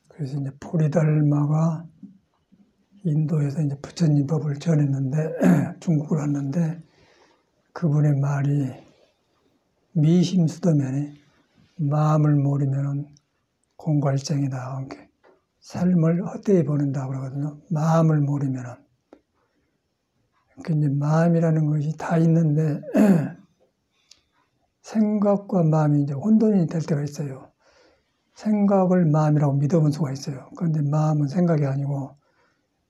그래서 이제 보리달마가 인도에서 이제 부처님 법을 전했는데, 중국을 왔는데, 그분의 말이 미심수도면에 마음을 모르면 공갈증이다. 삶을 헛되이 보낸다고 그러거든요. 마음을 모르면. 그러니까 이제 마음이라는 것이 다 있는데, 생각과 마음이 이제 혼돈이 될 때가 있어요. 생각을 마음이라고 믿어본 수가 있어요. 그런데 마음은 생각이 아니고,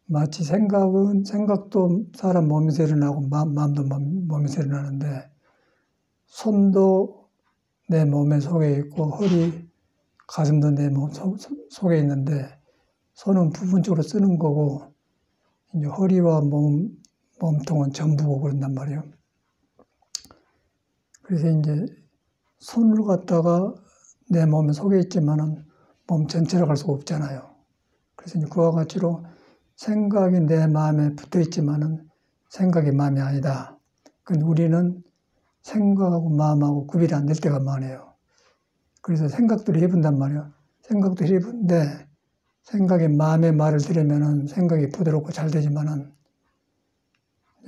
마치 생각도 사람 몸에서 일어나고 마음도 몸에서 일어나는데, 손도 내 몸에 속에 있고 허리, 가슴도 내 몸 속에 있는데, 손은 부분적으로 쓰는 거고 이제 허리와 몸통은 전부고 그런단 말이에요. 그래서 이제 손을 갖다가 내 몸에 속에 있지만은 몸 전체로 갈 수가 없잖아요. 그래서 이제 그와 같이로 생각이 내 마음에 붙어 있지만은 생각이 마음이 아니다. 그런데 우리는 생각하고 마음하고 구별이 안 될 때가 많아요. 그래서 생각들을 해본단 말이에요. 생각도 해본데 생각이 마음의 말을 들으면은 생각이 부드럽고 잘 되지만은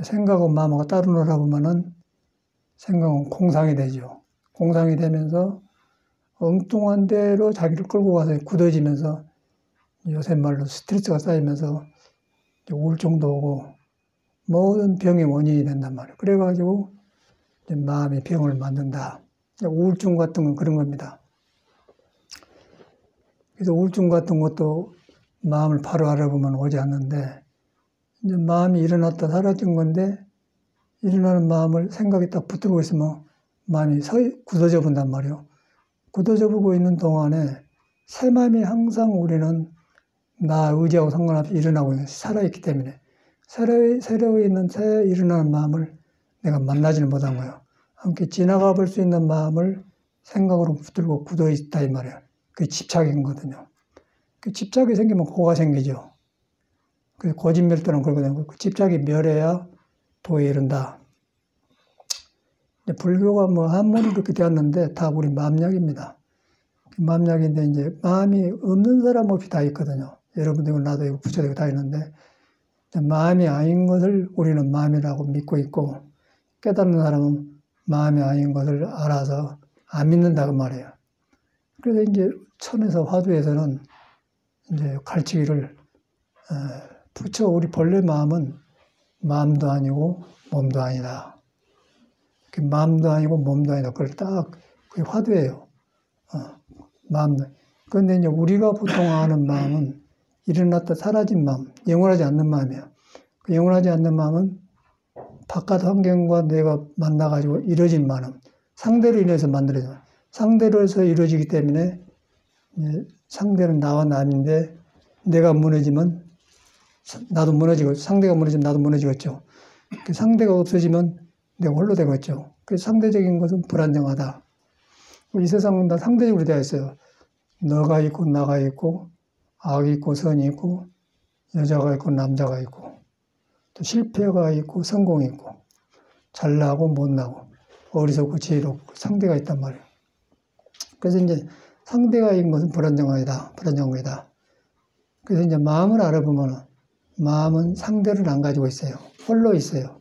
생각하고 마음하고 따로 놀아보면은 생각은 공상이 되죠. 공상이 되면서 엉뚱한 대로 자기를 끌고 가서 굳어지면서 요새 말로 스트레스가 쌓이면서 우울증도 오고 모든 병의 원인이 된단 말이에요. 그래가지고 마음이 병을 만든다. 우울증 같은 건 그런 겁니다. 그래서 우울증 같은 것도 마음을 바로 알아보면 오지 않는데, 이제 마음이 일어났다 사라진 건데, 일어나는 마음을 생각이 딱 붙들고 있으면 마음이 굳어져 본단 말이에요. 굳어져 보고 있는 동안에 새 마음이 항상 우리는 나 의지하고 상관없이 일어나고 살아있기 때문에 새로 있는 새 일어나는 마음을 내가 만나지는 못한 거예요. 함께 지나가 볼 수 있는 마음을 생각으로 붙들고 굳어 있다 이 말이에요. 그게 집착이거든요. 그 집착이 생기면 고가 생기죠. 그 고집멸도는 그러거든요. 그 집착이 멸해야 도에 이른다. 불교가 한문으로 이렇게 되었는데 다 우리 마음약입니다. 마음약인데 이제 마음이 없는 사람 없이 다 있거든요. 여러분도 나도 있고 부처도 다 있는데 마음이 아닌 것을 우리는 마음이라고 믿고 있고 깨닫는 사람은 마음이 아닌 것을 알아서 안 믿는다고 말해요. 그래서 이제 천에서 화두에서는 이제 가르치기를 부처 우리 본래 마음은 마음도 아니고 몸도 아니다. 마음도 아니고 몸도 아니다. 그걸 딱 그게 화두예요. 마음도. 그런데 이제 우리가 보통 아는 마음은 일어났다 사라진 마음, 영원하지 않는 마음이에요. 그 영원하지 않는 마음은 바깥 환경과 내가 만나가지고 이루어진 마음, 상대로 인해서 만들어져. 상대로 해서 이루어지기 때문에 상대는 나와 남인데 내가 무너지면 나도 무너지고 상대가 무너지면 나도 무너지겠죠. 그 상대가 없어지면 내가 홀로 되겠죠. 그 상대적인 것은 불안정하다. 이 세상은 다 상대적으로 되어 있어요. 너가 있고 나가 있고 악이 있고 선이 있고 여자가 있고 남자가 있고 또 실패가 있고 성공이 있고 잘나고 못나고 어리석고 지혜롭고 상대가 있단 말이에요. 그래서 이제 상대가 있는 것은 불안정하다. 불안정이다. 그래서 이제 마음을 알아보면 마음은 상대를 안 가지고 있어요. 홀로 있어요.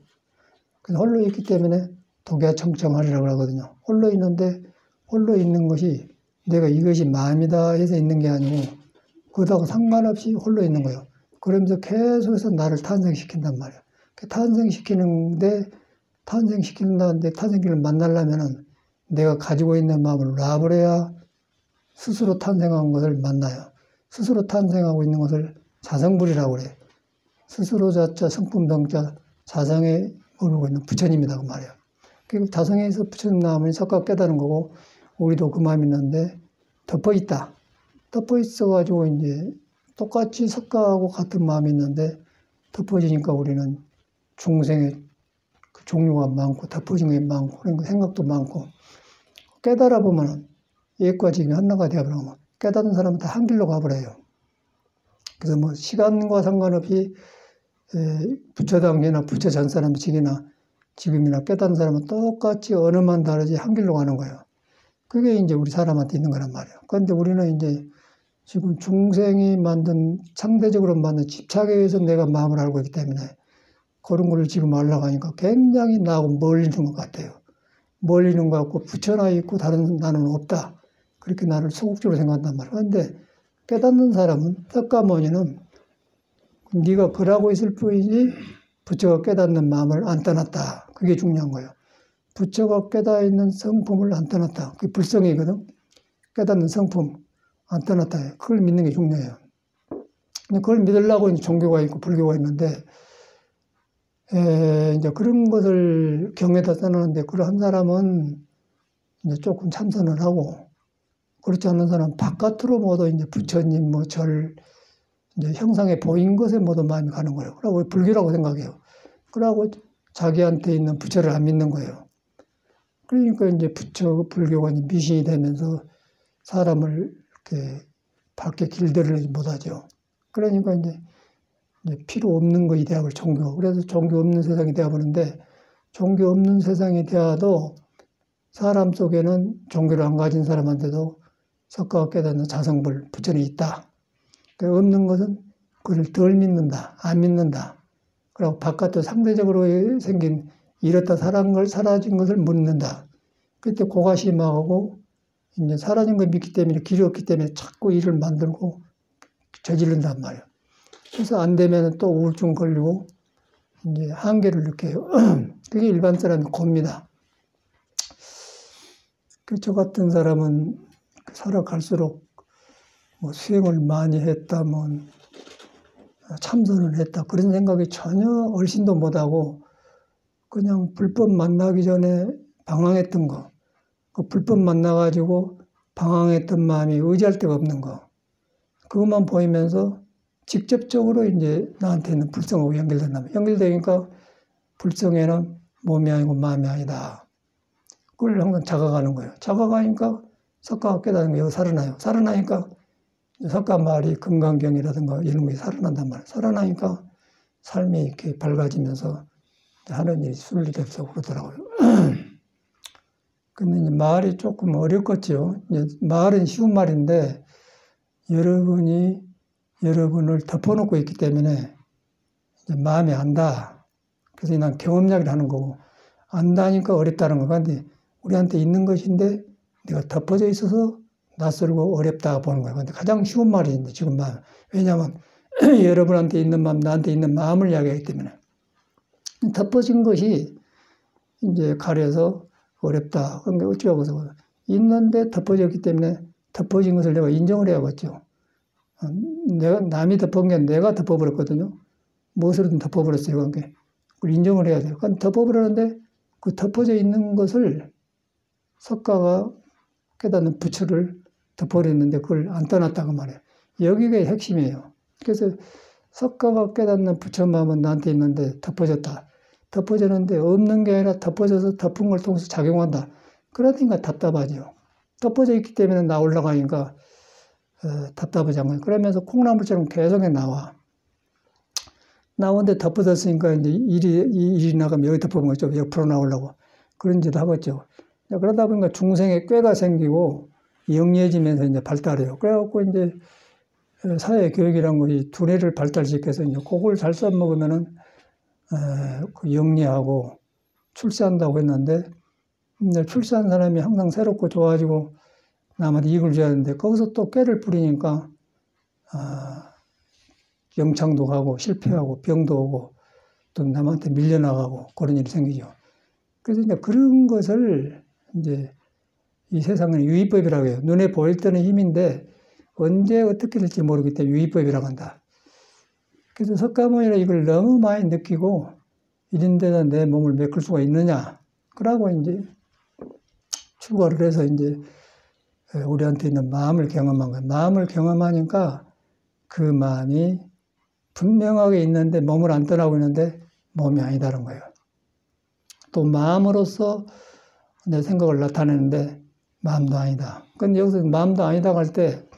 그래서 홀로 있기 때문에 독야청청하리라고 하거든요. 홀로 있는데 홀로 있는 것이 내가 이것이 마음이다 해서 있는 게 아니고 그것하고 상관없이 홀로 있는 거예요. 그러면서 계속해서 나를 탄생시킨단 말이에요. 탄생시키는데 탄생기를 만나려면은 내가 가지고 있는 마음을 놔버려야 스스로 탄생한 것을 만나요. 스스로 탄생하고 있는 것을 자성불이라고 그래요. 스스로 자자 성품동자 자성에 모르고 있는 부처님이라고 말해요. 그리고 자성에서 부처님 나오면 석가 깨달은 거고 우리도 그 마음이 있는데 덮어 있다. 덮어 있어가지고 이제 똑같이 석가하고 같은 마음이 있는데 덮어지니까 우리는 중생의 그 종류가 많고 덮어진 게 많고 그런 생각도 많고 깨달아 보면은 옛과 지금이 하나가 되어버리면 깨닫는 사람은 다 한 길로 가버려요. 그래서 뭐 시간과 상관없이 부처 당시나 부처 전 사람 지금이나 깨닫는 사람은 똑같이 언어만 다르지 한 길로 가는 거예요. 그게 이제 우리 사람한테 있는 거란 말이에요. 그런데 우리는 이제 지금 중생이 만든, 상대적으로 만든 집착에 의해서 내가 마음을 알고 있기 때문에 그런 걸 지금 알려고 하니까 굉장히 나하고 멀리는 것 같아요. 멀리는 것 같고 붙여나 있고 다른 나는 없다. 그렇게 나를 소극적으로 생각한단 말이에요. 그런데 깨닫는 사람은, 석가모니는 네가 그러고 있을 뿐이지 부처가 깨닫는 마음을 안 떠났다. 그게 중요한 거예요. 부처가 깨닫는 성품을 안 떠났다. 그게 불성이거든. 깨닫는 성품 안 떠났다. 그걸 믿는 게 중요해요. 근데 그걸 믿으려고 이제 종교가 있고 불교가 있는데, 이제 그런 것을 경에다 써놓는데, 그런 사람은 이제 조금 참선을 하고, 그렇지 않는 사람은 바깥으로 모두 이제 부처님, 뭐 절, 이제 형상에 보인 것에 모두 마음이 가는 거예요. 그러고 불교라고 생각해요. 그러고 자기한테 있는 부처를 안 믿는 거예요. 그러니까 이제 부처, 불교가 이제 미신이 되면서 사람을 이렇게 밖에 길들이지 못하죠. 그러니까 이제 필요 없는 거 이 대학을 종교. 그래서 종교 없는 세상이 되어버리는데, 종교 없는 세상이 되어도 사람 속에는 종교를 안 가진 사람한테도 석가가 깨닫는 자성불, 부처는 있다. 그러니까 없는 것은 그를 덜 믿는다, 안 믿는다. 그리고 바깥도 상대적으로 생긴 잃었다 사라진 것을 묻는다. 그때 고가심하고 이제 사라진 걸 믿기 때문에, 길이 없기 때문에 자꾸 일을 만들고 저지른단 말이에요. 그래서 안 되면 또 우울증 걸리고 이제 한계를 느껴요. 그게 일반 사람의 고입니다. 저 같은 사람은 살아갈수록 뭐 수행을 많이 했다, 뭐 참선을 했다, 그런 생각이 전혀 얼씬도 못하고 그냥 불법 만나기 전에 방황했던 거, 그 불법 만나가지고 방황했던 마음이 의지할 데가 없는 거, 그것만 보이면서 직접적으로 이제 나한테는 불성하고 연결된다면, 연결되니까 불성에는 몸이 아니고 마음이 아니다. 그걸 항상 자각하는 거예요. 자각하니까 석가가 깨닫는 게 여기 살아나요. 살아나니까 석가 말이 금강경이라든가 이런 게 살아난단 말이에요. 살아나니까 삶이 이렇게 밝아지면서 하는 일이 순리되고 그러더라고요. 근데 이제 말이 조금 어렵겠죠. 이제 말은 쉬운 말인데 여러분이 여러분을 덮어놓고 있기 때문에 이제 마음이 안다. 그래서 난 경험 이야기를 하는 거고, 안다니까 어렵다는 거. 근데 우리한테 있는 것인데 내가 덮어져 있어서 낯설고 어렵다 보는 거예요. 근데 가장 쉬운 말이 이제 지금 마음. 왜냐하면 여러분한테 있는 마음, 나한테 있는 마음을 이야기하기 때문에. 덮어진 것이 이제 가려서 어렵다. 그러니까 어쩌고 해서 있는데 덮어졌기 때문에 덮어진 것을 내가 인정을 해야겠죠. 내가, 남이 덮은 게 내가 덮어버렸거든요. 무엇으로든 덮어버렸어요. 그러니까 그걸 인정을 해야 돼요. 그러니까 덮어버렸는데 그 덮어져 있는 것을 석가가 깨닫는 부처를 덮어버렸는데 그걸 안 떠났다고 말해요. 여기가 핵심이에요. 그래서 석가가 깨닫는 부처 마음은 나한테 있는데 덮어졌다. 덮어졌는데 없는 게 아니라 덮어져서 덮은 걸 통해서 작용한다. 그러니까 답답하죠. 덮어져 있기 때문에 나 올라가니까 답답하지 않아요. 그러면서 콩나물처럼 계속 나와. 나오는데 덮어졌으니까 이제 일이 나가면 여기 덮어본 거죠. 옆으로 나오려고. 그런 짓도 하겠죠. 그러다 보니까 중생의 꾀가 생기고 영리해지면서 이제 발달해요. 그래갖고 이제 사회교육이라는 것이 두뇌를 발달시켜서 이제 그걸 잘 써먹으면은 그 영리하고 출세한다고 했는데, 출세한 사람이 항상 새롭고 좋아지고 남한테 이익을 줘야 하는데 거기서 또 꾀를 부리니까 영창도 가고 실패하고 병도 오고 또 남한테 밀려나가고 그런 일이 생기죠. 그래서 이제 그런 것을 이제 이 세상은 유의법이라고 해요. 눈에 보일 때는 힘인데 언제 어떻게 될지 모르기 때문에 유의법이라고 한다. 그래서 석가모니는 이걸 너무 많이 느끼고 이런 데다 내 몸을 메꿀 수가 있느냐. 그러고 이제 출가를 해서 이제 우리한테 있는 마음을 경험한 거예요. 마음을 경험하니까 그 마음이 분명하게 있는데 몸을 안 떠나고 있는데 몸이 아니다는 거예요. 또 마음으로서 내 생각을 나타내는데 마음도 아니다. 근데 여기서 마음도 아니다 할 때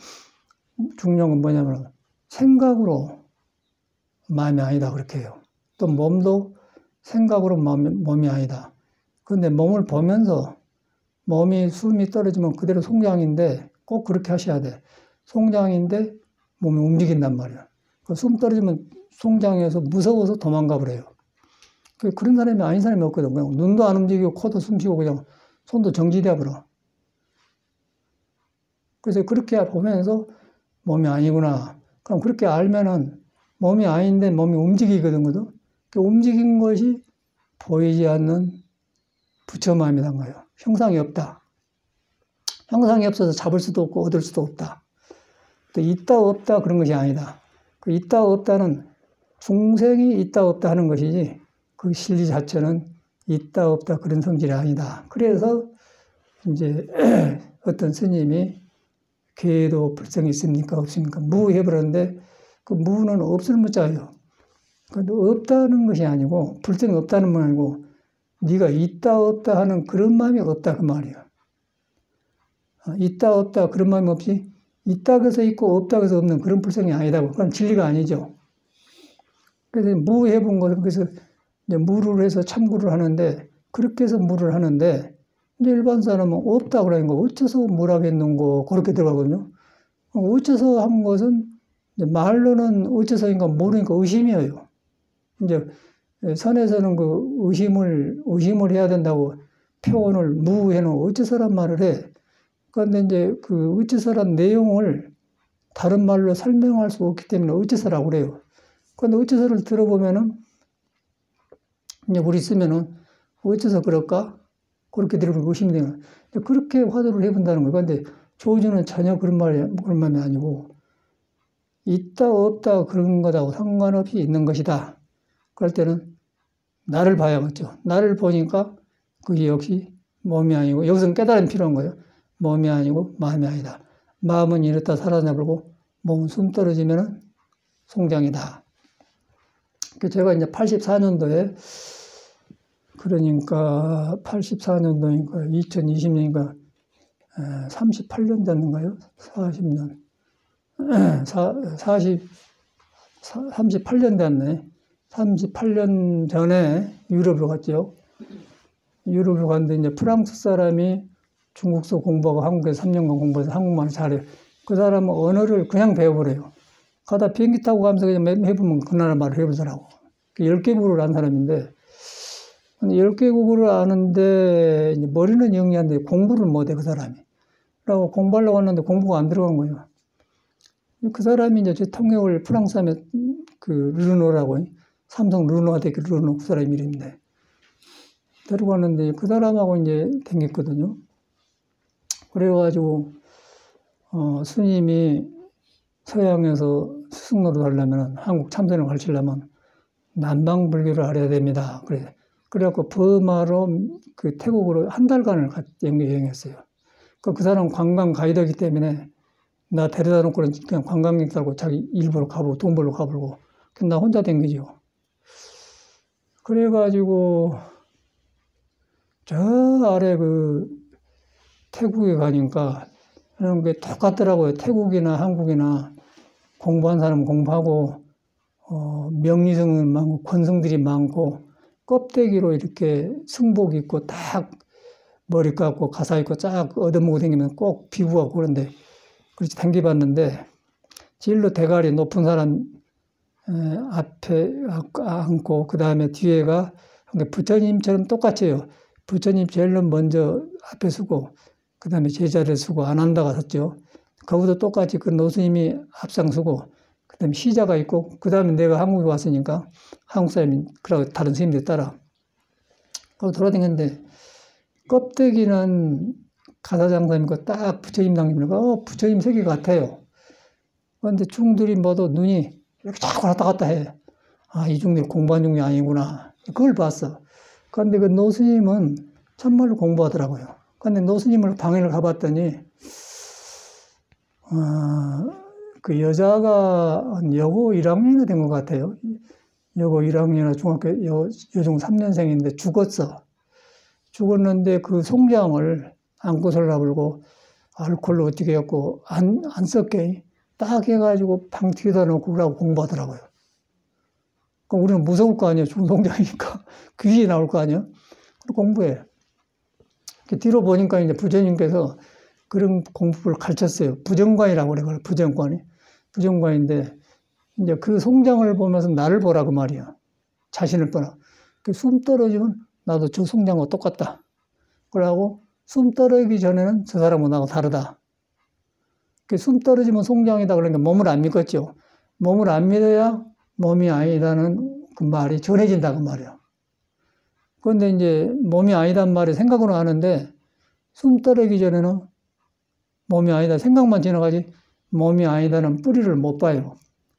중요한 건 뭐냐면 생각으로 마음이 아니다 그렇게 해요. 또 몸도 생각으로 몸이 아니다. 근데 몸을 보면서 몸이 숨이 떨어지면 그대로 송장인데 꼭 그렇게 하셔야 돼. 송장인데 몸이 움직인단 말이야. 숨 떨어지면 송장에서 무서워서 도망가 버려요. 그런 사람이 아닌 사람이 없거든. 그냥 눈도 안 움직이고 코도 숨 쉬고 그냥 손도 정지돼 버려. 그래서 그렇게 보면서 몸이 아니구나. 그럼 그렇게 알면은 몸이 아닌데 몸이 움직이거든. 그 움직인 것이 보이지 않는 부처마음이란 거예요. 형상이 없다. 형상이 없어서 잡을 수도 없고 얻을 수도 없다. 또 있다 없다 그런 것이 아니다. 그 있다 없다는 중생이 있다 없다 하는 것이지 그 실리 자체는 있다 없다 그런 성질이 아니다. 그래서 이제 어떤 스님이 괴도 불성이 있습니까 없습니까 무 해버렸는데 그 무는 없을 무자예요. 근데 없다는 것이 아니고 불성이 없다는 말 아니고 네가 있다 없다 하는 그런 마음이 없다 그 말이에요. 있다 없다 그런 마음이 없이 있다 그래서 있고 없다 그래서 없는 그런 불성이 아니다. 그건 진리가 아니죠. 그래서 무 해본 것은 그래서 이제 무를 해서 참구를 하는데 그렇게 해서 무를 하는데 이제 일반 사람은 없다 그러는 거 어째서 무라겠는고 그렇게 들어가거든요. 어째서 한 것은 이제 말로는 어째서인가 모르니까 의심이에요. 이제 선에서는 그 의심을 해야 된다고 표현을 무해놓은 어째서란 말을 해. 그런데 이제 그 어째서란 내용을 다른 말로 설명할 수 없기 때문에 어째서라고 그래요. 그런데 어째서를 들어보면은 이제 우리 쓰면은 어째서 그럴까? 그렇게 들으면 의심이 되는 거예요. 그렇게 화두를 해본다는 거예요. 그런데 조주는 전혀 그런 마음이 아니고 있다 없다 그런 거하고 상관없이 있는 것이다. 그럴 때는 나를 봐야겠죠. 나를 보니까 그게 역시 몸이 아니고 여기서는 깨달음이 필요한 거예요. 몸이 아니고 마음이 아니다. 마음은 이렇다 사라져버리고 몸은 숨 떨어지면 송장이다. 제가 이제 84년도에 그러니까 84년도니까 2020년이니까 38년 됐는가요? 40년. 38년 됐네. 38년 전에 유럽으로 갔죠. 유럽으로 갔는데 이제 프랑스 사람이 중국서 공부하고 한국에서 3년간 공부해서 한국말을 잘해요. 그 사람은 언어를 그냥 배워버려요. 가다 비행기 타고 가면서 그냥 해보면 그 나라 말을 해보더라고. 10개국을 안 사람인데 10개국을 아는데 머리는 영리한데 공부를 못해 그 사람이. 그러고 공부하려고 했는데 공부가 안 들어간 거예요. 그 사람이 이제 제 통역을 프랑스 하면 그 르노라고 삼성 르노가 되게 르노 그 사람 이름인데 데리고 왔는데 그 사람하고 이제 댕겼거든요. 그래가지고 스님이 서양에서 스승노릇 하려면 한국 참선을 가르치려면 남방불교를 알아야 됩니다. 그래갖고 버마로 그 태국으로 한 달간을 여행했어요. 그 사람은 관광 가이드이기 때문에 나 데려다 놓고는 그냥 관광객 살고 자기 일부러 가보고 돈 벌러 가보고 나 혼자 댕기죠. 그래가지고 저 아래 그 태국에 가니까 그런 게 똑같더라고요. 태국이나 한국이나 공부한 사람은 공부하고 명리성은 많고 권성들이 많고 껍데기로 이렇게 승복 입고 딱 머리 감고 가사 입고 쫙 얻어먹고 다니면 꼭 비구하고 그런데 그렇게 당겨봤는데 진로 대가리 높은 사람 앞에 앉고 그 다음에 뒤에가 부처님처럼 똑같아요. 부처님 제일 먼저 앞에 서고 그 다음에 제자를 서고 안 한다가 섰죠. 거기도 똑같이 그 노스님이 앞장서고 그 다음에 시자가 있고 그 다음에 내가 한국에 왔으니까 한국 사람이 그러고 다른 스님들 따라 그러고 돌아다녔는데 껍데기는 가사장사님과 딱 부처님 당기니까 부처님 세계 같아요. 그런데 중들이 모두 눈이 이렇게 자꾸 왔다 갔다 해. 이 중들이 공부한 중이 아니구나. 그걸 봤어. 그런데 그 노스님은 참말로 공부하더라고요. 그런데 노스님을 방해를 가봤더니 그 여자가 여고 1학년이 된 것 같아요. 여고 1학년이나 중학교 여중 3년생인데 죽었어. 죽었는데 그 송장을 안고 설라불고 알코올로 어떻게 했고 안 썩게 딱 해가지고 방 뒤에다 놓고 그러고 공부하더라고요. 그럼 우리는 무서울 거 아니에요. 죽은 송장이니까 귀신이 나올 거 아니에요. 공부해. 뒤로 보니까 이제 부처님께서 그런 공부를 가르쳤어요. 부정관이라고 그래요. 부정관이. 부정관인데, 이제 그 송장을 보면서 나를 보라, 그 말이야. 자신을 보라. 숨 떨어지면 나도 저 송장과 똑같다. 그러고 숨 떨어지기 전에는 저 사람은 나하고 다르다. 숨 떨어지면 송장이다. 그러니까 몸을 안 믿겠죠. 몸을 안 믿어야 몸이 아니다는 그 말이 전해진다, 그 말이야. 그런데 이제 몸이 아니단 말이 생각으로 하는데 숨 떨어지기 전에는 몸이 아니다. 생각만 지나가지 몸이 아니다는 뿌리를 못 봐요.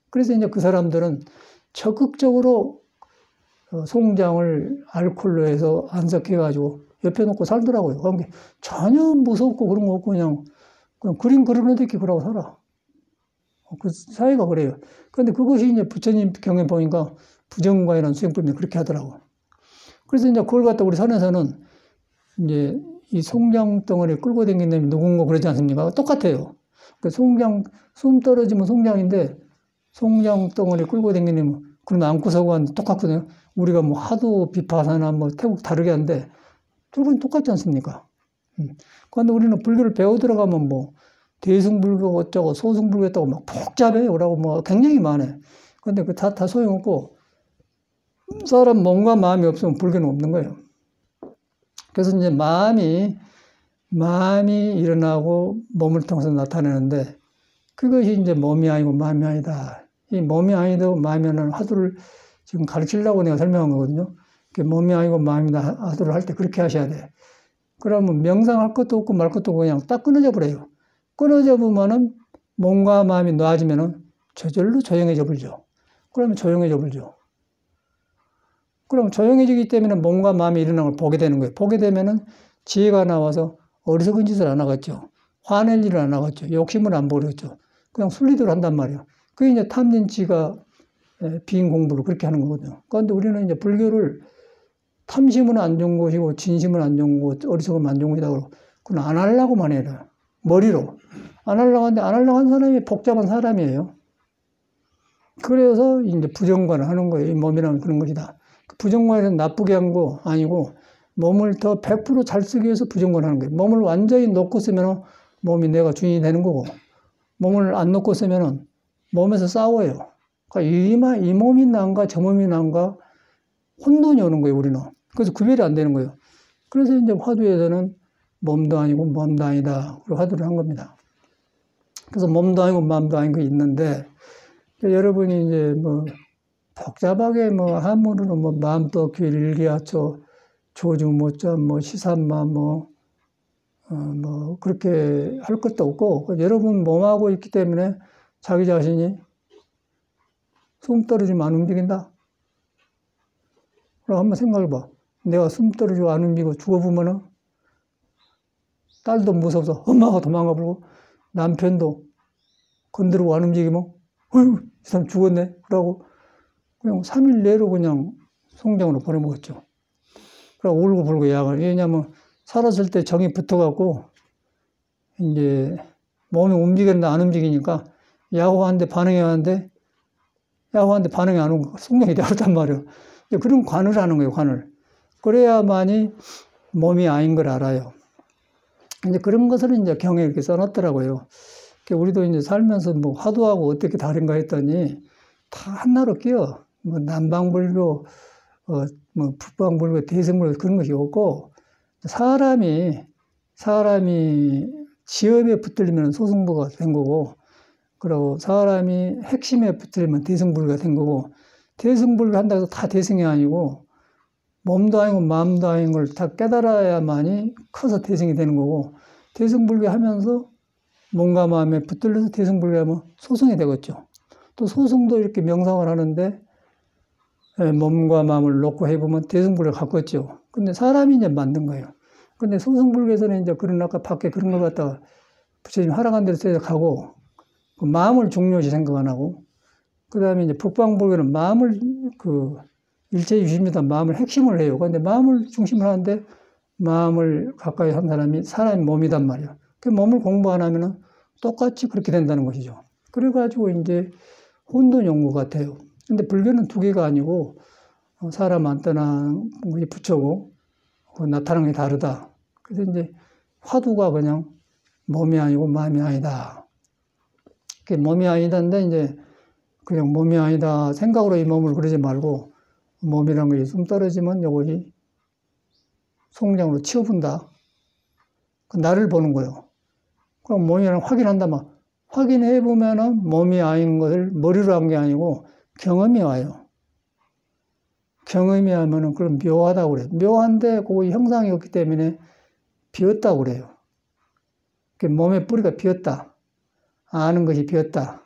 그래서 이제 그 사람들은 적극적으로 송장을 알코올로 해서 안석해가지고 옆에 놓고 살더라고요. 그러니까 전혀 무섭고 그런 거 없고 그냥 그림 그려놓듯이 그러고 살아. 그 사이가 그래요. 그런데 그것이 이제 부처님 경에 보니까 부정관이라는 수행법이 그렇게 하더라고. 그래서 이제 그걸 갖다 우리 산에서는 이제 이 송장 덩어리 끌고 다니는 놈이 누군가 그러지 않습니까? 똑같아요. 그 송장, 숨 떨어지면 송장인데 송장 덩어리 끌고 다니는 놈은 그러면 안구서고 하는데 똑같거든요. 우리가 뭐 하도 비파사나 뭐 태국 다르게 하는데 둘은 똑같지 않습니까? 그런데 우리는 불교를 배워 들어가면 뭐 대승불교 어쩌고 소승불교 했다고 막 복잡해요. 그러고 뭐 굉장히 많아. 그런데 그 다 소용없고 사람 몸과 마음이 없으면 불교는 없는 거예요. 그래서 이제 마음이 일어나고 몸을 통해서 나타내는데 그것이 이제 몸이 아니고 마음이 아니다. 이 몸이 아니고 마음이 아니라는 화두를 지금 가르치려고 내가 설명한 거거든요. 몸이 아니고 마음이다 화두를 할 때 그렇게 하셔야 돼. 그러면 명상할 것도 없고 말 것도 없고 그냥 딱 끊어져 버려요. 끊어져 보면은 몸과 마음이 놓아지면은 저절로 조용해져 버리죠. 그러면 조용해져 버리죠. 그럼 조용해지기 때문에 몸과 마음이 일어나는 걸 보게 되는 거예요. 보게 되면은 지혜가 나와서 어리석은 짓을 안 하겠죠. 화낼 일을 안 하겠죠. 욕심을 안 부리겠죠. 그냥 순리대로 한단 말이에요. 그게 이제 탐진치가 비인 공부를 그렇게 하는 거거든요. 그런데 우리는 이제 불교를 탐심은 안 좋은 것이고 진심은 안 좋은 것, 어리석으면 안 좋은 것이다 그러고 그건 안 하려고만 해요. 머리로. 안 하려고 하는데 안 하려고 한 사람이 복잡한 사람이에요. 그래서 이제 부정관을 하는 거예요. 이 몸이라는 그런 것이다. 부정관에서 나쁘게 한 거 아니고 몸을 더 100% 잘 쓰기 위해서 부정관 하는 거예요. 몸을 완전히 놓고 쓰면 몸이 내가 주인이 되는 거고 몸을 안 놓고 쓰면 몸에서 싸워요. 그러니까 이 몸이 난가 저 몸이 난가 혼돈이 오는 거예요. 우리는. 그래서 구별이 안 되는 거예요. 그래서 이제 화두에서는 몸도 아니고 몸도 아니다. 그리고 화두를 한 겁니다. 그래서 몸도 아니고 마음도 아닌 거 있는데 여러분이 이제 뭐 복잡하게 뭐 한문으로 뭐 마음도 일기하초 조주모자 뭐 시산마 뭐 그렇게 할 것도 없고 여러분 몸하고 있기 때문에 자기 자신이 숨 떨어지면 안 움직인다. 그럼 한번 생각해봐. 내가 숨 떨어지고 안 움직이고 죽어보면은 딸도 무서워서 엄마가 도망가 버리고 남편도 건드리고 안 움직이면 어휴 이 사람 죽었네. 그러고 그냥 3일 내로 그냥 송장으로 보내먹었죠. 그러고 울고 불고 약을. 왜냐면 살았을 때 정이 붙어갖고 이제 몸이 움직였는데 안 움직이니까 야호한테 반응해왔는데 야호한테 반응이 안 오고 송장이 되었단 말이에요. 그런 관을 하는 거예요, 관을. 그래야만이 몸이 아닌 걸 알아요. 이제 그런 것을 이제 경에 이렇게 써놨더라고요. 우리도 이제 살면서 뭐 화두하고 어떻게 다른가 했더니 다 하나로 끼어. 뭐 남방불교, 뭐 북방불교, 대승불교 그런 것이 없고 사람이 지엽에 붙들리면 소승부가 된 거고 그리고 사람이 핵심에 붙들리면 대승불교가 된 거고 대승불교 한다고 해서 다 대승이 아니고 몸도 아니고 마음도 아닌 걸 다 깨달아야만이 커서 대승이 되는 거고 대승불교 하면서 몸과 마음에 붙들려서 대승불교 하면 소승이 되겠죠. 또 소승도 이렇게 명상을 하는데 몸과 마음을 놓고 해보면 대승불교를 갖고 있죠. 근데 사람이 이제 만든 거예요. 근데 소승불교에서는 이제 그런 아까 밖에 그런 걸 갖다가 부처님 허락한 대로 생각하고 그 마음을 중요시 생각 안 하고 그 다음에 이제 북방불교는 마음을 일체유심이다 마음을 핵심을 해요. 그런데 마음을 중심으로 하는데 마음을 가까이 한 사람이 몸이단 말이에요. 그 몸을 공부 안 하면은 똑같이 그렇게 된다는 것이죠. 그래가지고 이제 혼돈 연구 같아요. 근데 불교는 두 개가 아니고 사람 안 떠난 것이 부처고 나타나는 게 다르다. 그래서 이제 화두가 그냥 몸이 아니고 마음이 아니다. 그게 몸이 아니다인데 이제 그냥 몸이 아니다 생각으로 이 몸을 그러지 말고 몸이란 것이 숨 떨어지면 이것이 송장으로 치워본다. 그 나를 보는 거예요. 그럼 몸이랑 확인한다면 확인해 보면은 몸이 아닌 것을 머리로 한 게 아니고 경험이 와요. 경험이 하면은 그럼 묘하다고 그래요. 묘한데 그 형상이 없기 때문에 비었다고 그래요. 몸의 뿌리가 비었다. 아는 것이 비었다.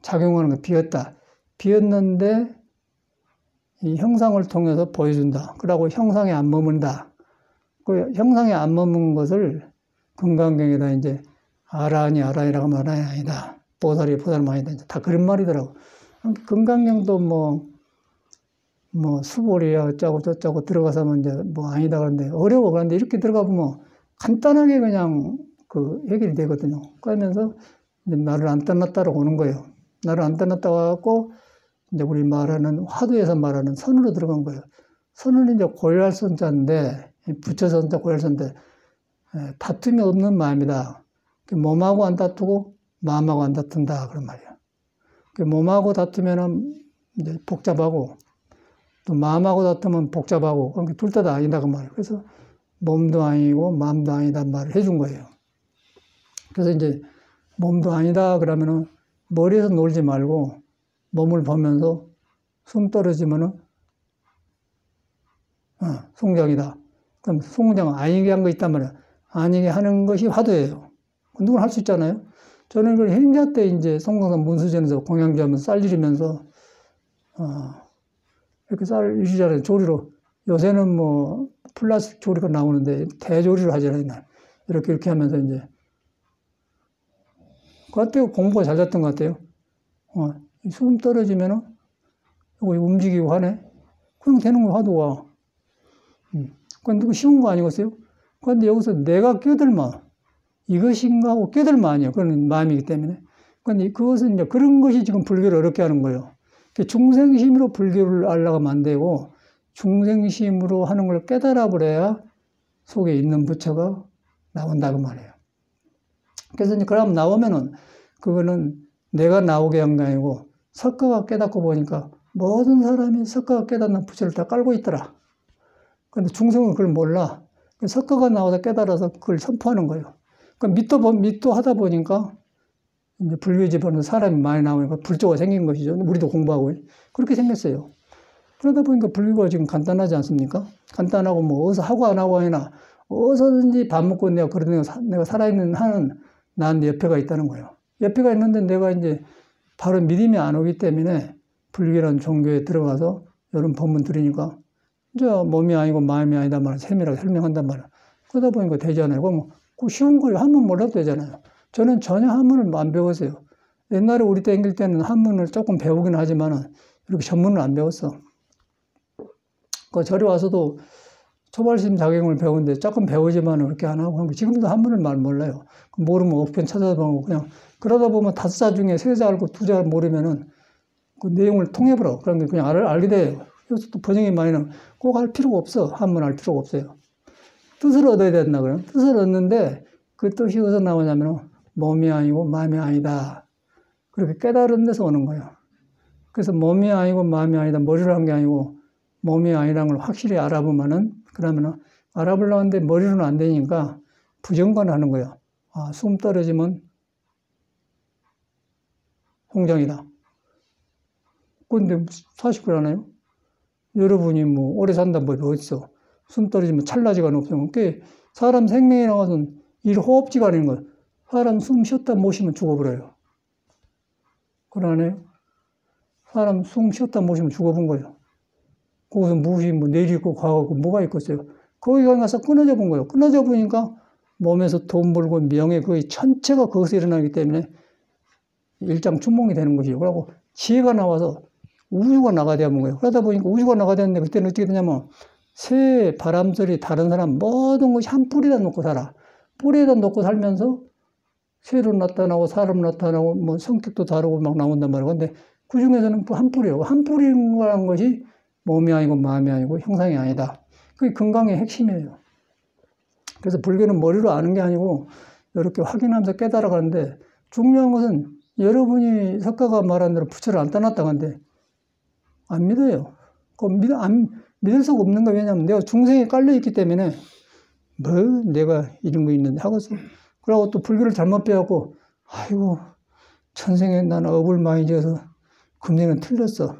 작용하는 거 비었다. 비었는데 이 형상을 통해서 보여준다. 그러고 형상에 안 머문다. 그 형상에 안 머문 것을 금강경에다 이제 아라니 아라니라고 하면 아라니 아니다. 보살이 보살은 아니다. 다 그런 말이더라고. 금강경도 뭐 수보리야 어쩌고 저쩌고 들어가서 이제 뭐 아니다 그런데 어려워. 그런데 이렇게 들어가 보면 간단하게 그냥 그 해결이 되거든요. 그러면서 이제 나를 안 떠났다라고 오는 거예요. 나를 안 떠났다고 하고 이제 우리 말하는 화두에서 말하는 선으로 들어간 거예요. 선은 이제 고열선자인데 부처선자 고열선인데 다툼이 없는 마음이다. 몸하고 안 다투고 마음하고 안 다툰다 그런 말이에요. 몸하고 다투면은 이제 복잡하고 또 마음하고 다투면 복잡하고 그러니까 둘 다 아니다 그 말이에요. 그래서 몸도 아니고 마음도 아니다 말을 해준 거예요. 그래서 이제 몸도 아니다 그러면은 머리에서 놀지 말고 몸을 보면서 숨 떨어지면은 송장이다. 그럼 송장 아니게 한 거 있단 말이야. 아니게 하는 것이 화두예요. 누구나 할 수 있잖아요. 저는 이걸 행자 때 이제 성광산 문수전에서 공양지하면서 쌀 지르면서 이렇게 쌀 이리저리 조리로 요새는 뭐 플라스틱 조리가 나오는데 대조리로 하잖아요. 이렇게 하면서 이제 그때 공부가 잘 됐던 것 같아요. 숨 떨어지면은 이거 움직이고 하네. 그럼 되는 거야 화두가. 그건 누구 쉬운 거 아니겠어요? 그런데 여기서 내가 껴들마 이것인가 하고 껴들마 아니에요. 그건 마음이기 때문에. 그런데 그것은 이제 그런 것이 지금 불교를 어렵게 하는 거예요. 중생심으로 불교를 알려가면 안 되고 중생심으로 하는 걸 깨달아 버려야 속에 있는 부처가 나온다고 말이에요. 그래서 이제 그럼 나오면은 그거는 내가 나오게 한 게 아니고 석가가 깨닫고 보니까 모든 사람이 석가가 깨닫는 부처를 다 깔고 있더라. 그런데 중생은 그걸 몰라. 석가가 나와서 깨달아서 그걸 선포하는 거예요. 믿도 하다 보니까 이제 불교 집안에서 사람이 많이 나오니까 불조가 생긴 것이죠. 우리도 공부하고 그렇게 생겼어요. 그러다 보니까 불교가 지금 간단하지 않습니까? 간단하고 뭐 어디서 하고 안 하고 하나 어디서든지 밥 먹고 내가 살아있는 한은 나한테 옆에가 있다는 거예요. 옆에가 있는데 내가 이제 바로 믿음이 안 오기 때문에 불교라는 종교에 들어가서 이런 법문 들으니까 이제 몸이 아니고 마음이 아니다 말을 세밀하게 설명한단 말이에요. 그러다 보니까 되잖아요. 그럼 그 쉬운 거예요. 한문 몰라도 되잖아요. 저는 전혀 한문을 안 배웠어요. 옛날에 우리 때 앵길 때는 한문을 조금 배우긴 하지만은 이렇게 전문을 안 배웠어. 그 절에 와서도 초발심 자경을 배우는데 조금 배우지만 그렇게 안 하고 지금도 한문을 말 몰라요. 모르면 억편 찾아보고 그냥 그러다 보면 5자 중에 3자 알고 2자 모르면은 그 내용을 통해보라고 그런 게 그냥 알게 돼요. 그래서 또 번역이 많이 나면 꼭 할 필요가 없어. 한문 할 필요가 없어요. 뜻을 얻어야 된다 그러면 뜻을 얻는데 그 뜻이 어디서 나오냐면 몸이 아니고 마음이 아니다. 그렇게 깨달은 데서 오는 거예요. 그래서 몸이 아니고 마음이 아니다. 머리로 한 게 아니고 몸이 아니라는 걸 확실히 알아보면은 그러면은 알아보려고 하는데 머리로는 안 되니까 부정관 하는 거예요. 숨 떨어지면 홍장이다. 그런데 사실 않아요? 여러분이 뭐 오래 산다는 법이 어딨어? 숨 떨어지면 찰나지가 없으면 그게 사람 생명에 나와서는 일호흡지가 아닌 거예요. 사람 숨 쉬었다 못 쉬면 죽어버려요. 그러네요. 사람 숨 쉬었다 못 쉬면 죽어본 거예요. 거기서 무엇이 뭐 내리고 과거고 뭐가 있겠어요. 거기 가서 끊어져 본 거예요. 끊어져 보니까 몸에서 돈 벌고 명예 거의 전체가 거기서 일어나기 때문에 일장춘몽이 되는 것이죠. 그러고 지혜가 나와서 우주가 나가야 되는 거예요. 그러다 보니까 우주가 나가야 되는데 그때는 어떻게 되냐면 새, 바람소리, 다른 사람 모든 것이 한 뿌리에다 놓고 살아. 뿌리에다 놓고 살면서 새로 나타나고 사람 나타나고 뭐 성격도 다르고 막 나온단 말이에요. 근데 그 중에서는 또 한 뿌리예요. 한 뿌리라는 것이 몸이 아니고 마음이 아니고 형상이 아니다. 그게 건강의 핵심이에요. 그래서 불교는 머리로 아는 게 아니고 이렇게 확인하면서 깨달아가는데 중요한 것은 여러분이 석가가 말한 대로 부처를 안 떠났다고 하는데 안 믿어요. 믿을 수가 없는 거예요. 왜냐하면 내가 중생에 깔려있기 때문에 뭐 내가 이런 거 있는데 하고서 그러고 또 불교를 잘못 배웠고 아이고 전생에 나는 업을 많이 지어서 금생은 틀렸어.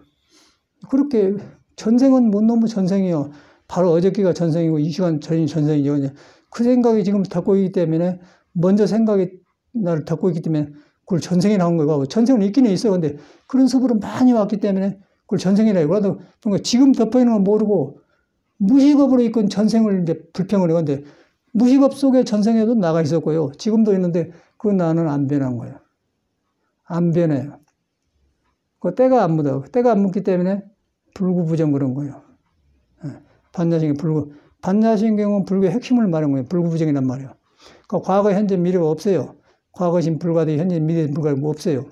그렇게 전생은 뭔 놈의 전생이요. 바로 어저께가 전생이고 이 시간 전이 전생이죠. 그 생각이 지금 덮고 있기 때문에 먼저 생각이 나를 덮고 있기 때문에 그걸 전생이 나온 거고 전생은 있기는 있어요. 근데 그런 습으로 많이 왔기 때문에 그걸 전생이라고 그래도 그러니까 지금 덮여 있는 걸 모르고 무식업으로 이끈 전생을 이제 불평을 해요. 근데 무식업 속에 전생에도 나가 있었고요. 지금도 있는데 그 나는 안 변한 거예요. 안 변해요. 그 때가 안 묻어. 때가 안 묻기 때문에 불구부정 그런 거예요. 반야신경은 불교의 핵심을 말하는 거예요. 불구부정이란 말이에요. 그러니까 과거, 현재, 미래가 없어요. 과거신 불가도 현재, 미래 불가도 뭐 없어요.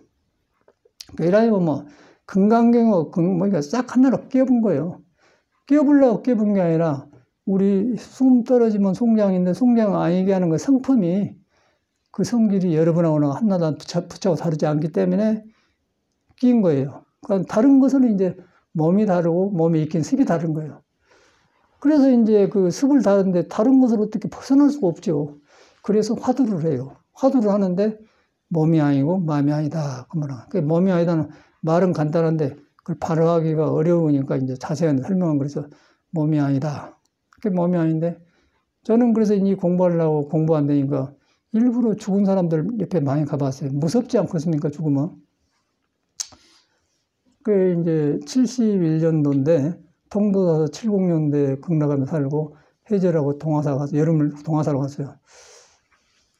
이라면 뭐 금강경은 그러니까 싹 하나로 끼워본 거예요. 끼워보려고 끼워본 게 아니라 우리 숨 떨어지면 송장인데 송장 아니게 하는 그 성품이 그 성질이 여러분하고는 하나도 붙하고 다르지 않기 때문에 끼인 거예요. 그러니까 다른 것은 이제 몸이 다르고 몸에 익힌 습이 다른 거예요. 그래서 이제 그 습을 다른데 다른 것을 어떻게 벗어날 수가 없죠. 그래서 화두를 해요. 화두를 하는데 몸이 아니고 마음이 아니다. 그 말은. 그 몸이 아니다는 말은 간단한데 그걸 발휘하기가 어려우니까 이제 자세한 설명은 그래서 몸이 아니다. 그게 몸이 아닌데 저는 그래서 이 공부하려고 공부 안 되니까 일부러 죽은 사람들 옆에 많이 가봤어요. 무섭지 않겠습니까, 죽으면? 그 이제 71년도인데 통도사서 70년대에 극락하며 살고 해제라고 동화사 가서 여름을 동화사로 갔어요.